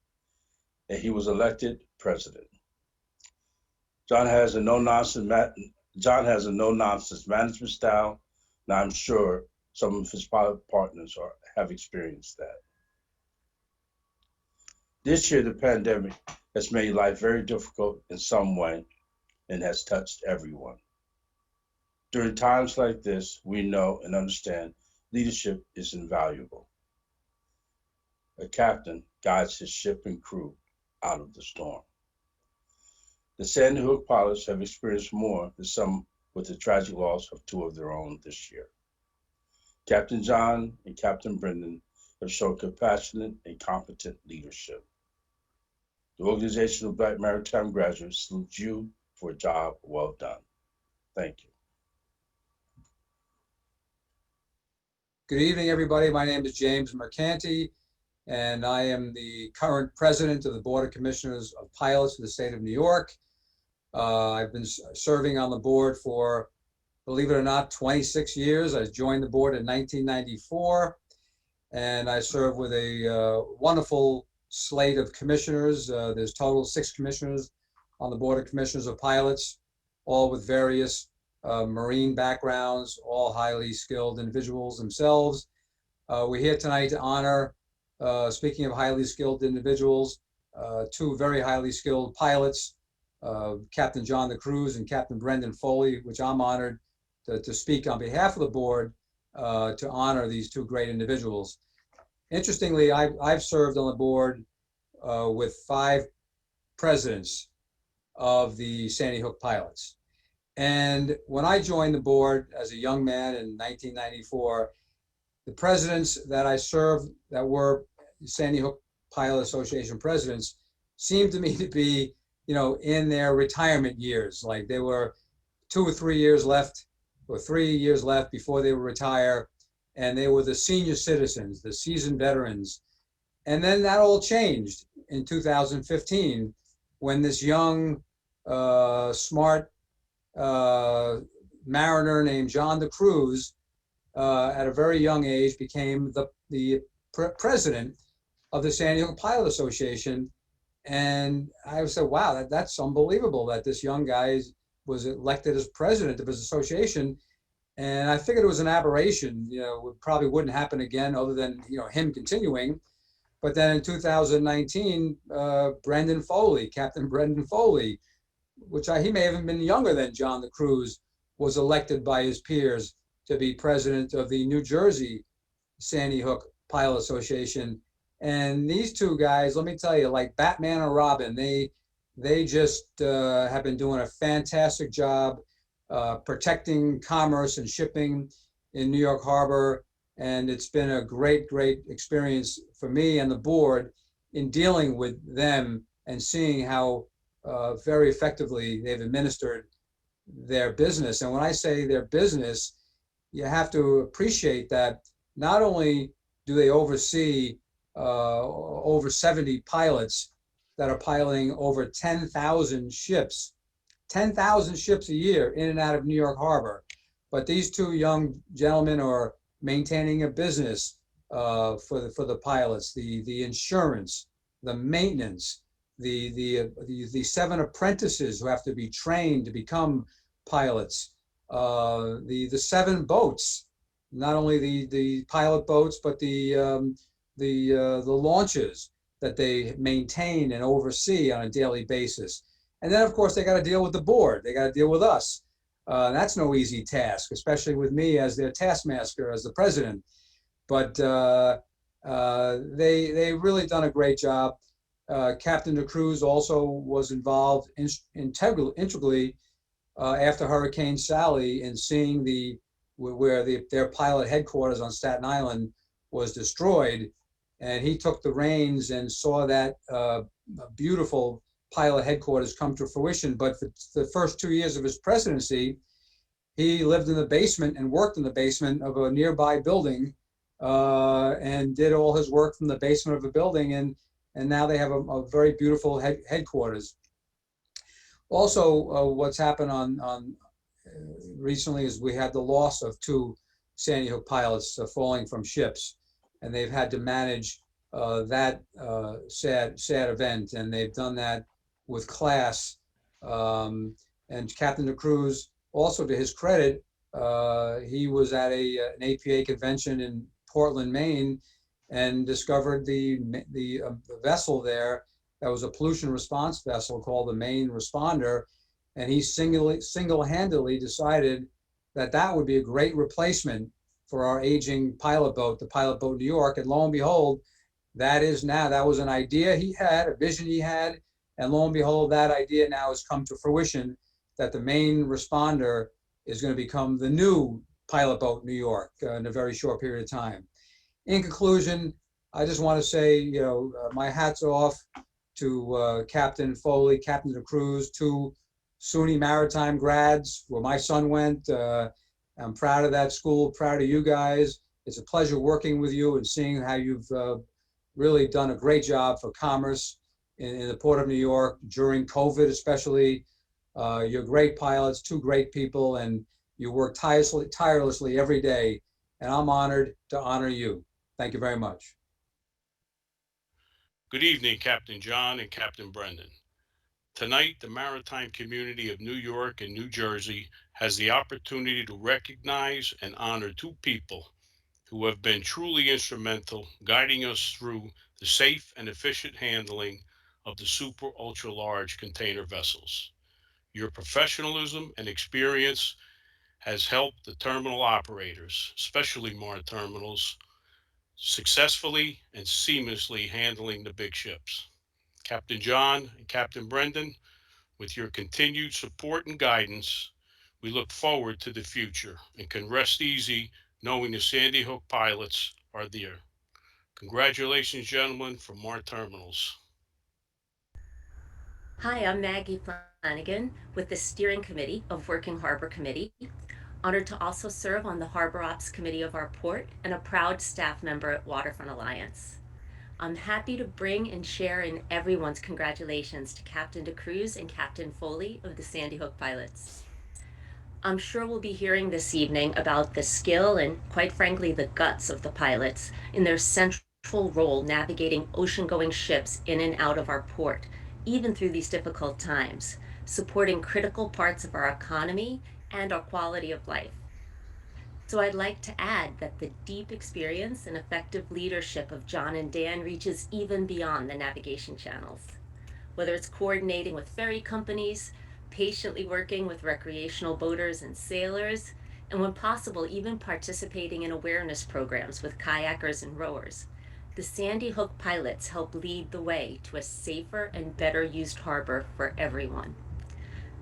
and he was elected president. John has a no-nonsense management style, and I'm sure some of his pilot partners have experienced that. This year, the pandemic has made life very difficult in some way and has touched everyone. During times like this, we know and understand leadership is invaluable. A captain guides his ship and crew out of the storm. The Sandy Hook pilots have experienced more than some with the tragic loss of two of their own this year. Captain John and Captain Brendan have shown compassionate and competent leadership. The Organization of Black Maritime Graduates salutes you for a job well done. Thank you. Good evening, everybody. My name is James Mercanti, and I am the current president of the Board of Commissioners of Pilots for the state of New York. I've been serving on the board for, believe it or not, 26 years. I joined the board in 1994, and I serve with a wonderful slate of commissioners. There's total 6 commissioners on the Board of Commissioners of Pilots, all with various marine backgrounds, all highly skilled individuals themselves. We're here tonight to honor, speaking of highly skilled individuals, 2 very highly skilled pilots, Captain John DeCruz and Captain Brendan Foley, which I'm honored to speak on behalf of the board to honor these 2 great individuals. Interestingly, I've served on the board with 5 presidents of the Sandy Hook pilots. And when I joined the board as a young man in 1994, the presidents that I served that were Sandy Hook Pilot Association presidents seemed to me to be, in their retirement years. Like they were 2 or 3 years left, or 3 years left before they would retire. And they were the senior citizens, the seasoned veterans. And then that all changed in 2015 when this young, smart mariner named John DeCruz, at a very young age, became the president of the Sandy Hook Pilot Association. And I said, wow, that's unbelievable that this young guy was elected as president of his association. And I figured it was an aberration, it probably wouldn't happen again other than, him continuing. But then in 2019, Brendan Foley, Captain Brendan Foley, which he may have been younger than John DeCruz, was elected by his peers to be president of the New Jersey Sandy Hook Pilot Association. And these 2 guys, let me tell you, like Batman and Robin, they just have been doing a fantastic job protecting commerce and shipping in New York Harbor. And it's been a great, great experience for me and the board in dealing with them and seeing how very effectively they've administered their business. And when I say their business, you have to appreciate that not only do they oversee over 70 pilots that are piloting over 10,000 ships, 10,000 ships a year in and out of New York Harbor, but these two young gentlemen are maintaining a business for the pilots, the insurance, the maintenance, the 7 apprentices who have to be trained to become pilots, the 7 boats, not only the pilot boats, but the launches that they maintain and oversee on a daily basis. And then, of course, they got to deal with the board. They got to deal with us. That's no easy task, especially with me as their taskmaster, as the president. But they really done a great job. Captain DeCruz also was involved integrally after Hurricane Sally in seeing where their pilot headquarters on Staten Island was destroyed. And he took the reins and saw that beautiful pilot headquarters come to fruition. But for the first 2 years of his presidency, he lived in the basement and worked in the basement of a nearby building and did all his work from the basement of a building. And now they have a very beautiful headquarters. Also, what's happened on recently is we had the loss of 2 Sandy Hook pilots falling from ships, and they've had to manage that sad event, and they've done that with class. And Captain DeCruz, also to his credit, he was at an APA convention in Portland, Maine, and discovered the vessel there that was a pollution response vessel called the Maine Responder, and he single-handedly decided that would be a great replacement for our aging pilot boat, the Pilot Boat New York. And lo and behold, that was an idea he had, a vision he had, and lo and behold, that idea now has come to fruition, that the Maine Responder is going to become the new Pilot Boat New York in a very short period of time. In conclusion, I just want to say, my hat's off to Captain Foley, Captain DeCruz, 2 SUNY Maritime grads where my son went. I'm proud of that school, proud of you guys. It's a pleasure working with you and seeing how you've really done a great job for commerce in the Port of New York during COVID, especially. You're great pilots, 2 great people, and you work tirelessly every day. And I'm honored to honor you. Thank you very much. Good evening, Captain John and Captain Brendan. Tonight, the maritime community of New York and New Jersey has the opportunity to recognize and honor 2 people who have been truly instrumental guiding us through the safe and efficient handling of the super ultra large container vessels. Your professionalism and experience has helped the terminal operators, especially MART terminals, successfully and seamlessly handling the big ships. Captain John and Captain Brendan, with your continued support and guidance, we look forward to the future and can rest easy knowing the Sandy Hook pilots are there. Congratulations, gentlemen, from MART Terminals. Hi, I'm Maggie Flanagan with the Steering Committee of Working Harbor Committee. Honored to also serve on the Harbor Ops Committee of our port and a proud staff member at Waterfront Alliance. I'm happy to bring and share in everyone's congratulations to Captain DeCruz and Captain Foley of the Sandy Hook pilots. I'm sure we'll be hearing this evening about the skill and, quite frankly, the guts of the pilots in their central role navigating ocean-going ships in and out of our port, even through these difficult times, supporting critical parts of our economy and our quality of life. So I'd like to add that the deep experience and effective leadership of John and Dan reaches even beyond the navigation channels. Whether it's coordinating with ferry companies, patiently working with recreational boaters and sailors, and when possible, even participating in awareness programs with kayakers and rowers, the Sandy Hook pilots help lead the way to a safer and better used harbor for everyone.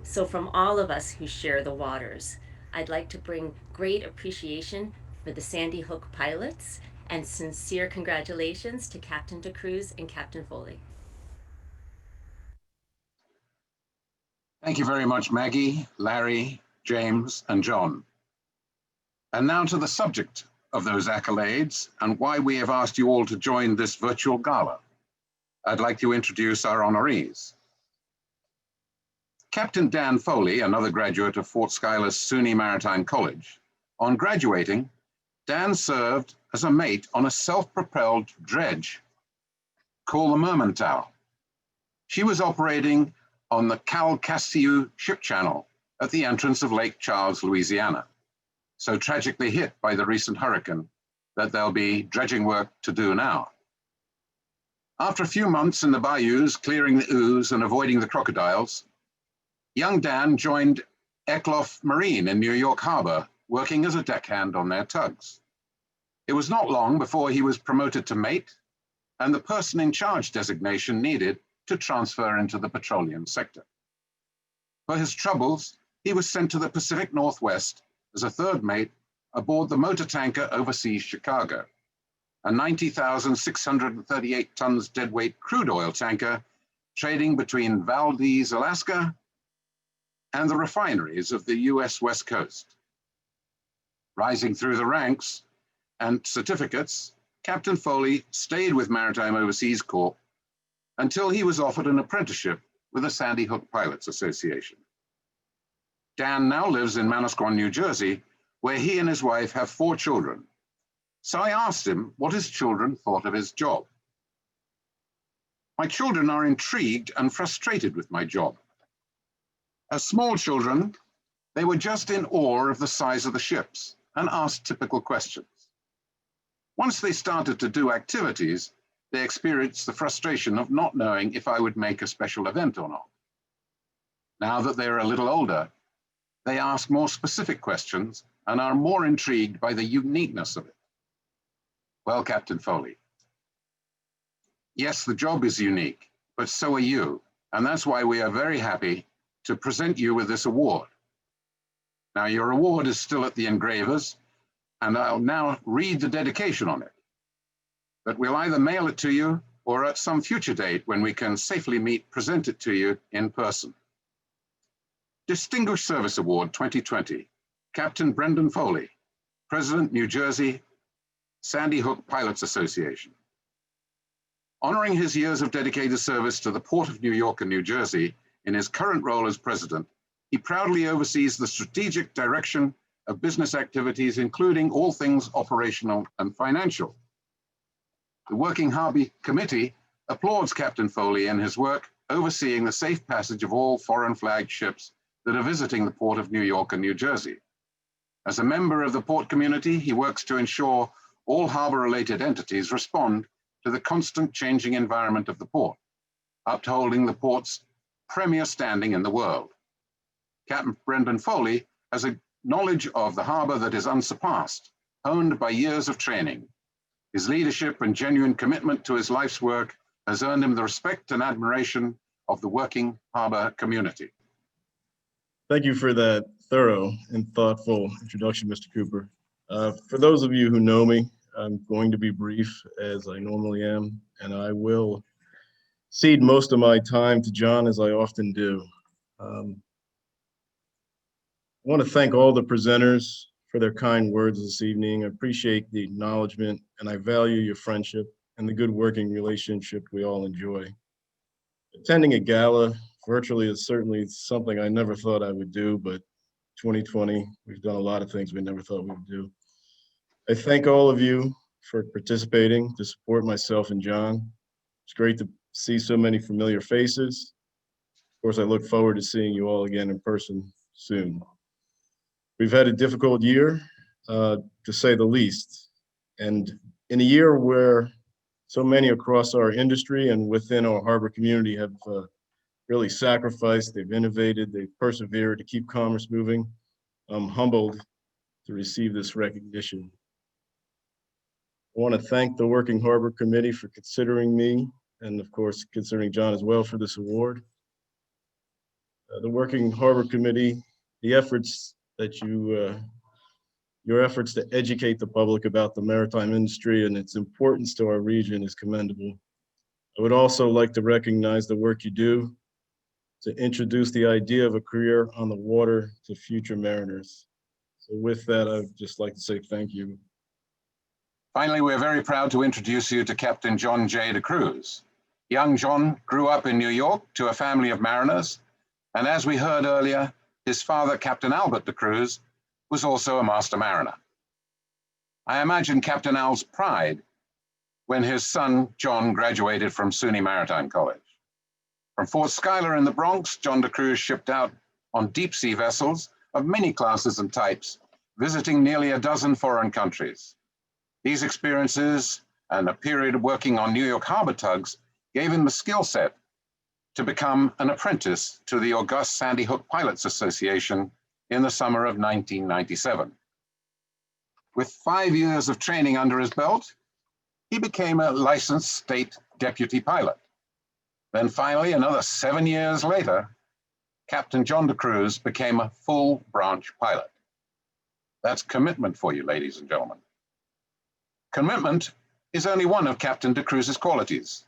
So from all of us who share the waters, I'd like to bring great appreciation for the Sandy Hook pilots and sincere congratulations to Captain DeCruz and Captain Foley. Thank you very much, Maggie, Larry, James, and John. And now to the subject of those accolades and why we have asked you all to join this virtual gala. I'd like to introduce our honorees. Captain Dan Foley, another graduate of Fort Schuyler's SUNY Maritime College. On graduating, Dan served as a mate on a self-propelled dredge called the Mermentau. She was operating on the Calcasieu ship channel at the entrance of Lake Charles, Louisiana, so tragically hit by the recent hurricane that there'll be dredging work to do now. After a few months in the bayous, clearing the ooze and avoiding the crocodiles, young Dan joined Eckloff Marine in New York Harbor, working as a deckhand on their tugs. It was not long before he was promoted to mate and the person in charge designation needed to transfer into the petroleum sector. For his troubles, he was sent to the Pacific Northwest as a third mate aboard the motor tanker Overseas Chicago, a 90,638 tons deadweight crude oil tanker trading between Valdez, Alaska, and the refineries of the US West Coast. Rising through the ranks and certificates, Captain Foley stayed with Maritime Overseas Corp until he was offered an apprenticeship with the Sandy Hook Pilots Association. Dan now lives in Manasquan, New Jersey, where he and his wife have 4 children. So I asked him what his children thought of his job. My children are intrigued and frustrated with my job. As small children, they were just in awe of the size of the ships and asked typical questions. Once they started to do activities, they experienced the frustration of not knowing if I would make a special event or not. Now that they're a little older, they ask more specific questions and are more intrigued by the uniqueness of it. Well, Captain Foley, yes, the job is unique, but so are you, and that's why we are very happy to present you with this award. Now, your award is still at the engravers, and I'll now read the dedication on it. But we'll either mail it to you or at some future date when we can safely meet, present it to you in person. Distinguished Service Award 2020, Captain Brendan Foley, President, New Jersey, Sandy Hook Pilots Association. Honoring his years of dedicated service to the Port of New York and New Jersey in his current role as president, he proudly oversees the strategic direction of business activities, including all things operational and financial. The Working Harbor Committee applauds Captain Foley in his work overseeing the safe passage of all foreign flagged ships that are visiting the Port of New York and New Jersey. As a member of the port community, he works to ensure all harbor-related entities respond to the constant changing environment of the port, upholding the port's premier standing in the world. Captain Brendan Foley has a knowledge of the harbor that is unsurpassed, honed by years of training. His leadership and genuine commitment to his life's work has earned him the respect and admiration of the working harbor community. Thank you for that thorough and thoughtful introduction, Mr. Cooper. For those of you who know me, I'm going to be brief as I normally am, and I will cede most of my time to John as I often do. I want to thank all the presenters for their kind words this evening. I appreciate the acknowledgement, and I value your friendship and the good working relationship we all enjoy. Attending a gala virtually is certainly something I never thought I would do, but 2020, we've done a lot of things we never thought we would do. I thank all of you for participating to support myself and John. It's great to see so many familiar faces. Of course, I look forward to seeing you all again in person soon. We've had a difficult year, to say the least. And in a year where so many across our industry and within our harbor community have really sacrificed, they've innovated, they've persevered to keep commerce moving, I'm humbled to receive this recognition. I want to thank the Working Harbor Committee for considering me, and of course, considering John as well for this award. The Working Harbor Committee, the efforts that your efforts to educate the public about the maritime industry and its importance to our region is commendable. I would also like to recognize the work you do to introduce the idea of a career on the water to future mariners. So with that, I'd just like to say thank you. Finally, we're very proud to introduce you to Captain John J. DeCruz. Young John grew up in New York to a family of mariners, and as we heard earlier, his father, Captain Albert DeCruz, was also a master mariner. I imagine Captain Al's pride when his son, John, graduated from SUNY Maritime College. From Fort Schuyler in the Bronx, John DeCruz shipped out on deep-sea vessels of many classes and types, visiting nearly a dozen foreign countries. These experiences and a period of working on New York harbor tugs gave him the skill set to become an apprentice to the august Sandy Hook Pilots Association in the summer of 1997. With 5 years of training under his belt, he became a licensed state deputy pilot. Then finally, another 7 years later, Captain John DeCruz became a full branch pilot. That's commitment for you, ladies and gentlemen. Commitment is only one of Captain DeCruz's qualities.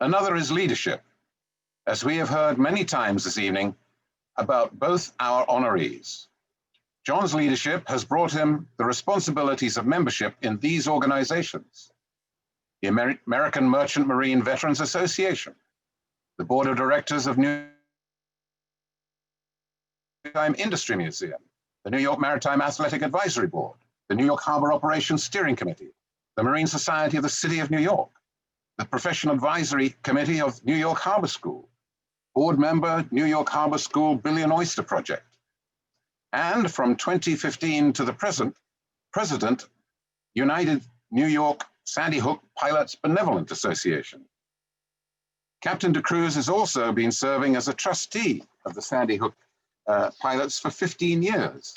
Another is leadership, as we have heard many times this evening about both our honorees. John's leadership has brought him the responsibilities of membership in these organizations: the American Merchant Marine Veterans Association, the Board of Directors of New Maritime Industry Museum, the New York Maritime Athletic Advisory Board, the New York Harbor Operations Steering Committee, the Marine Society of the City of New York, the Professional Advisory Committee of New York Harbor School, board member, New York Harbor School Billion Oyster Project, and from 2015 to the present, President, United New York Sandy Hook Pilots Benevolent Association. Captain DeCruz has also been serving as a trustee of the Sandy Hook Pilots for 15 years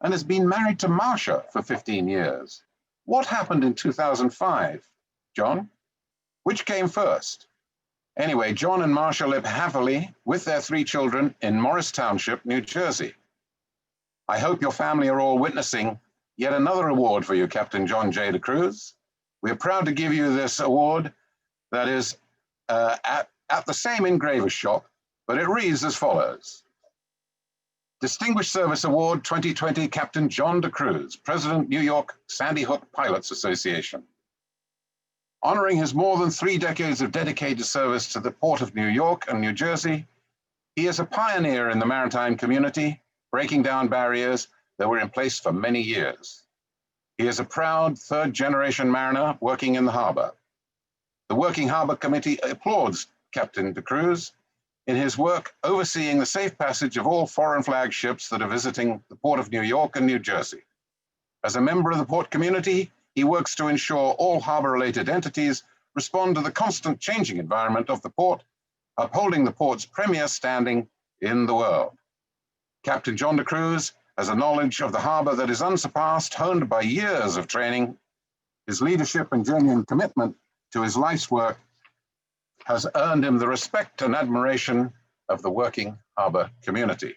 and has been married to Marcia for 15 years. What happened in 2005, John? Which came first? Anyway, John and Marcia live happily with their 3 children in Morris Township, New Jersey. I hope your family are all witnessing yet another award for you, Captain John J. DeCruz. We are proud to give you this award that is at the same engraver's shop, but it reads as follows. Distinguished Service Award 2020, Captain John DeCruz, President, New York Sandy Hook Pilots Association. Honoring his more than 3 decades of dedicated service to the Port of New York and New Jersey, he is a pioneer in the maritime community, breaking down barriers that were in place for many years. He is a proud 3rd-generation mariner working in the harbor. The Working Harbor Committee applauds Captain DeCruz in his work overseeing the safe passage of all foreign flag ships that are visiting the Port of New York and New Jersey. As a member of the port community, he works to ensure all harbor-related entities respond to the constant changing environment of the port, upholding the port's premier standing in the world. Captain John DeCruz has a knowledge of the harbor that is unsurpassed, honed by years of training. His leadership and genuine commitment to his life's work has earned him the respect and admiration of the working harbor community.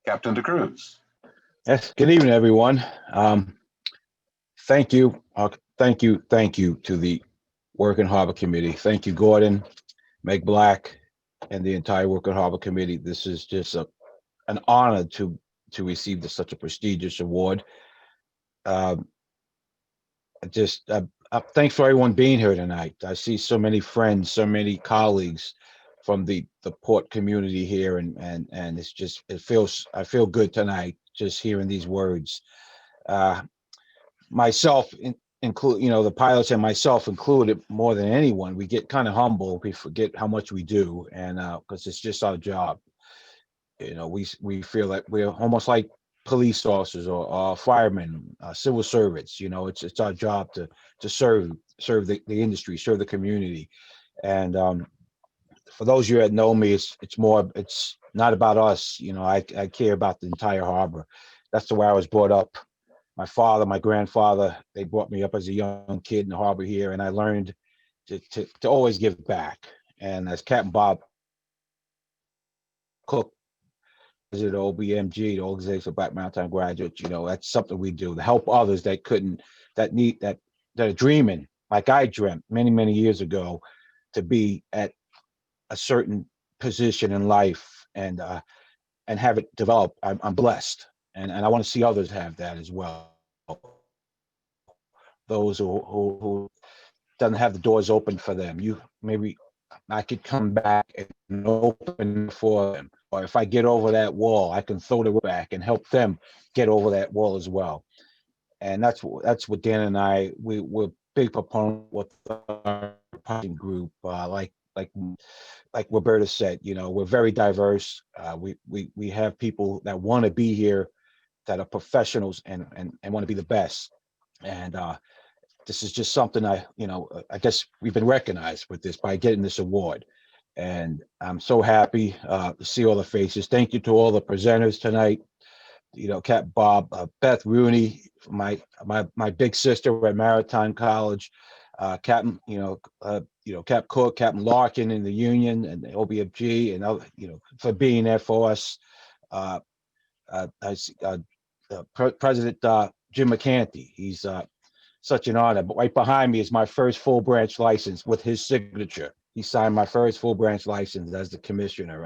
Captain DeCruz. Yes, good evening, everyone. Thank you to the Working Harbor Committee. Thank you, Gordon, Meg Black, and the entire Working Harbor Committee. This is just an honor to receive such a prestigious award. Thanks for everyone being here tonight. I see so many friends, so many colleagues from the port community here, and it's just I feel good tonight just hearing these words. Myself include, the pilots and myself included, more than anyone, we get kind of humble. We forget how much we do, and because it's just our job. We feel that we're almost like police officers or firemen, civil servants. It's our job to serve the industry, serve the community. And for those of you that know me, it's not about us. I care about the entire harbor. That's the way I was brought up. My father, my grandfather, they brought me up as a young kid in the harbor here, and I learned to always give back. And as Captain Bob Cook, the OBMG, the Organization for Black Maritime Graduates, that's something we do to help others that are dreaming, like I dreamt many, many years ago, to be at a certain position in life and have it develop. I'm blessed, and I want to see others have that as well. Those who doesn't have the doors open for them. Maybe I could come back and open for them. Or if I get over that wall, I can throw the rope back and help them get over that wall as well. And that's what Dan and I, we're big proponents with our party group. Like Roberta said, we're very diverse. We have people that want to be here, that are professionals and want to be the best. And this is just something I guess we've been recognized with this by getting this award. And I'm so happy to see all the faces. Thank you to all the presenters tonight. Capt. Bob, Beth Rooney, my big sister at Maritime College, Captain, Cap Cook, Captain Larkin in the Union and the OBFG, and other, for being there for us. President Jim McCanty, he's such an honor. But right behind me is my first full branch license with his signature. He signed my first full branch license as the commissioner,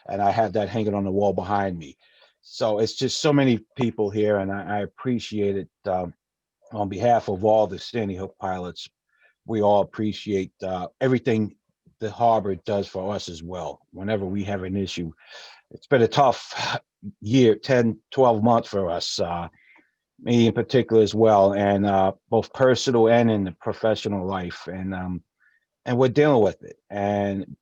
and I have that hanging on the wall behind me. So it's just so many people here, and I appreciate it. On behalf of all the Sandy Hook pilots, we all appreciate everything the harbor does for us as well. Whenever we have an issue, it's been a tough year, 10, 12 months for us, me in particular as well, and both personal and in the professional life. And we're dealing with it. And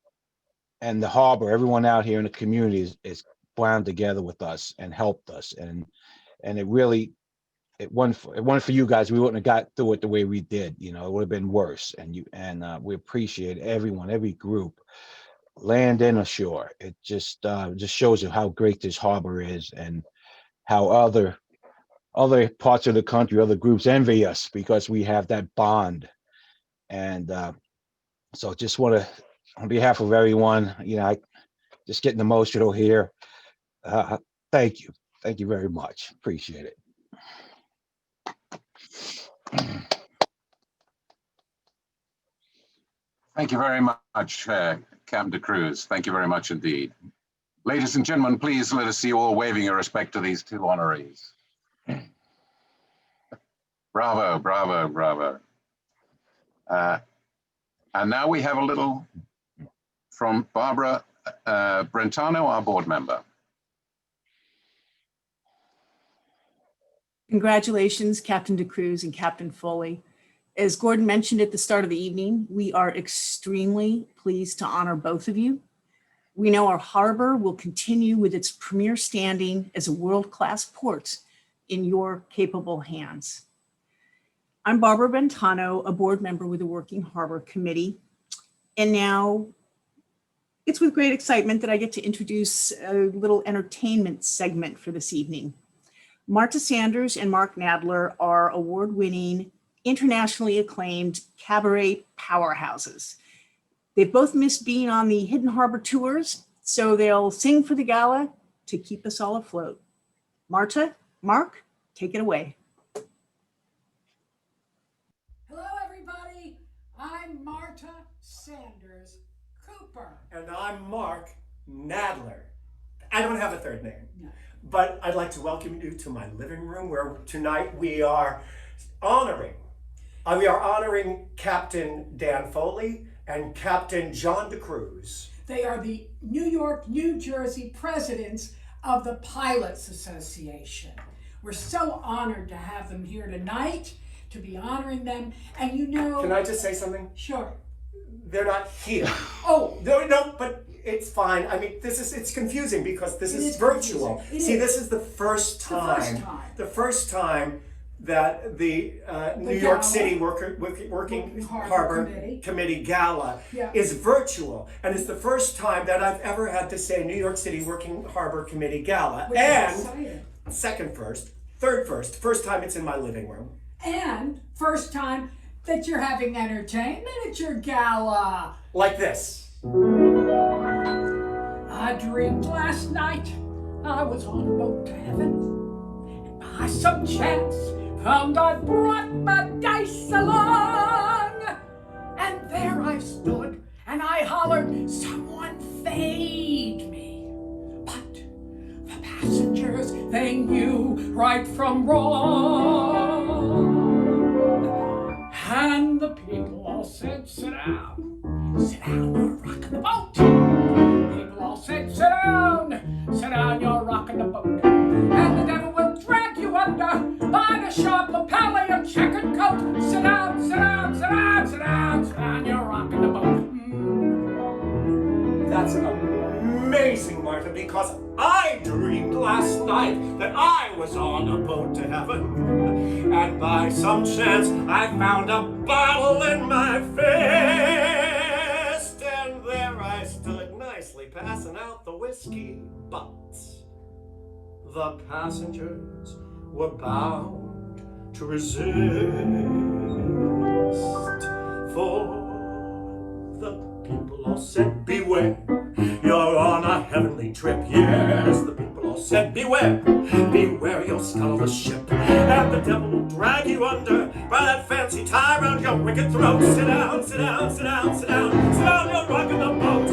the harbor, everyone out here in the community is bound together with us and helped us. And it really, it wasn't for you guys, we wouldn't have got through it the way we did. It would have been worse. And we appreciate everyone, every group, land and ashore. It just shows you how great this harbor is, and how other parts of the country, other groups envy us because we have that bond. And so just want to, on behalf of everyone, I just getting emotional here. Thank you. Thank you very much. Appreciate it. Thank you very much, Capt. DeCruz. Thank you very much indeed. Ladies and gentlemen, please let us see you all waving your respect to these two honorees. Bravo, bravo, bravo. And now we have a little from Barbara Brentano, our board member. Congratulations, Captain DeCruz and Captain Foley. As Gordon mentioned at the start of the evening, we are extremely pleased to honor both of you. We know our harbor will continue with its premier standing as a world-class port in your capable hands. I'm Barbara Brentano, a board member with the Working Harbor Committee. And now it's with great excitement that I get to introduce a little entertainment segment for this evening. Marta Sanders and Mark Nadler are award-winning, internationally acclaimed cabaret powerhouses. They've both missed being on the Hidden Harbor tours, so they'll sing for the gala to keep us all afloat. Marta, Mark, take it away. Hello, everybody. I'm Marta Sanders Cooper. And I'm Mark Nadler. I don't have a third name. No. But I'd like to welcome you to my living room, where tonight we are honoring Captain Dan Foley and Captain John DeCruz. They are the New York, New Jersey presidents of the Pilots Association. We're so honored to have them here tonight, to be honoring them. And Can I just say something? Sure. They're not here. Oh. No, but it's fine. I mean, it's confusing because this is virtual. See, this is the first time. The first time that the New York City Working Harbor Committee Gala is virtual. And it's the first time that I've ever had to say New York City Working Harbor Committee Gala. And first time it's in my living room. And first time that you're having entertainment at your gala. Like this. I dreamed last night I was on a boat to heaven, and by some chance found I brought my dice along. And there I stood and I hollered, "Someone fade me." But the passengers, they knew right from wrong. And the people all said, sit down, you're rocking the boat. People all said, sit down, you're rocking the boat. And the devil will drag you under by the sharp lapel of your checkered coat. Sit down, you're rocking the boat. That's amazing, Martha, because I dreamed last night that I was on a boat to heaven. And by some chance, I found a bottle in my fist. And there I stood nicely passing out the whiskey. But the passengers were bound to resist. For the people all said, beware, you're on a heavenly trip. Yes, the people all said, beware, beware, you'll scuttle the ship. And the devil will drag you under by that fancy tie around your wicked throat. Sit down, you're rocking the boat.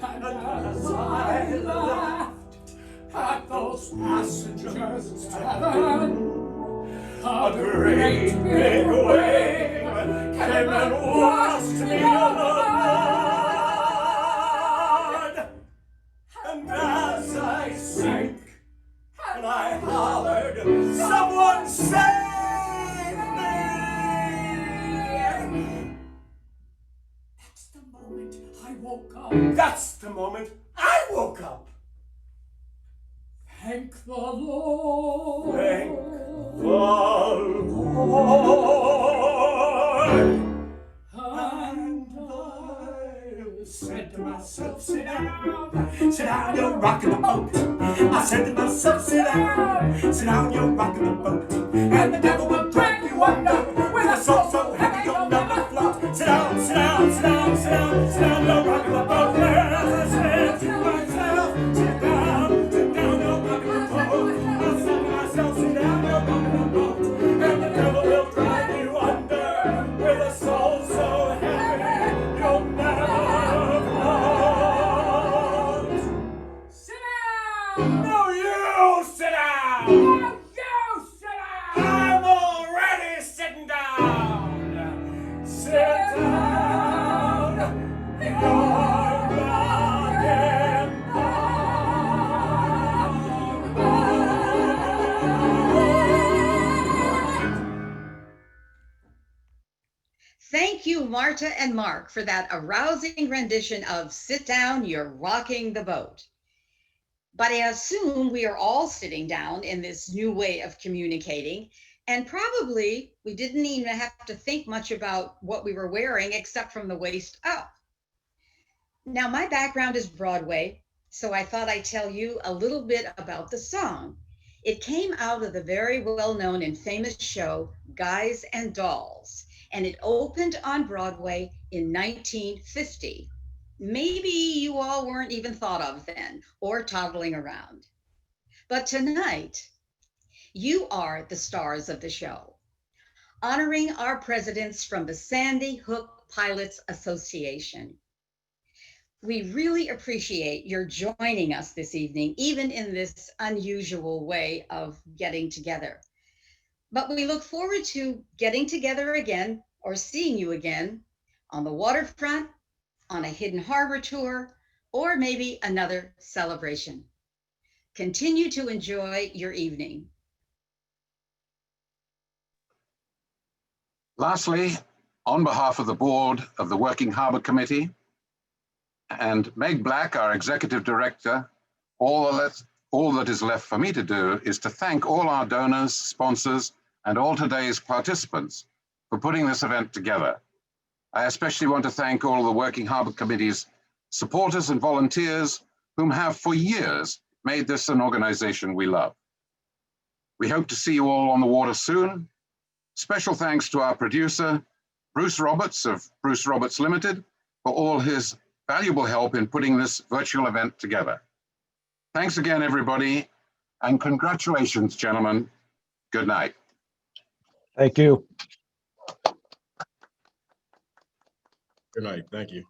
And as I laughed at those passengers in heaven, a great big wave came and washed me overboard. And as I sank and I hollered, someone save me! That's the moment I woke up. That's the moment I woke up. Thank the Lord. Thank the Lord. And I said to myself, sit down, you're rocking the boat. I said to myself, sit down, you're rocking the boat. And the devil will drag you under with a soul so heavy you'll never float. Sit down, you're rocking the boat. As I said to myself, sit down, you're rocking the boat. I said to myself, sit down, you're rocking the boat. And the devil will drag you under with a soul so heavy you'll never float. Sit down! No, you sit down! No, you sit down! I'm already sitting down! Sit down! You're rocking the Thank you, Marta and Mark, for that arousing rendition of Sit Down, You're Rocking the Boat. But I assume we are all sitting down in this new way of communicating, and probably we didn't even have to think much about what we were wearing except from the waist up. Now, my background is Broadway, so I thought I'd tell you a little bit about the song. It came out of the very well-known and famous show, Guys and Dolls, and it opened on Broadway in 1950. Maybe you all weren't even thought of then or toddling around. But tonight, you are the stars of the show, honoring our presidents from the Sandy Hook Pilots Association. We really appreciate your joining us this evening, even in this unusual way of getting together. But we look forward to getting together again or seeing you again on the waterfront, on a hidden harbor tour, or maybe another celebration. Continue to enjoy your evening. Lastly, on behalf of the board of the Working Harbour Committee and Meg Black, our executive director, all that is left for me to do is to thank all our donors, sponsors, and all today's participants for putting this event together. I especially want to thank all of the Working Harbour Committee's supporters and volunteers whom have for years made this an organization we love. We hope to see you all on the water soon. Special thanks to our producer, Bruce Roberts of Bruce Roberts Limited, for all his valuable help in putting this virtual event together. Thanks again, everybody, and congratulations, gentlemen. Good night. Thank you. Good night. Thank you.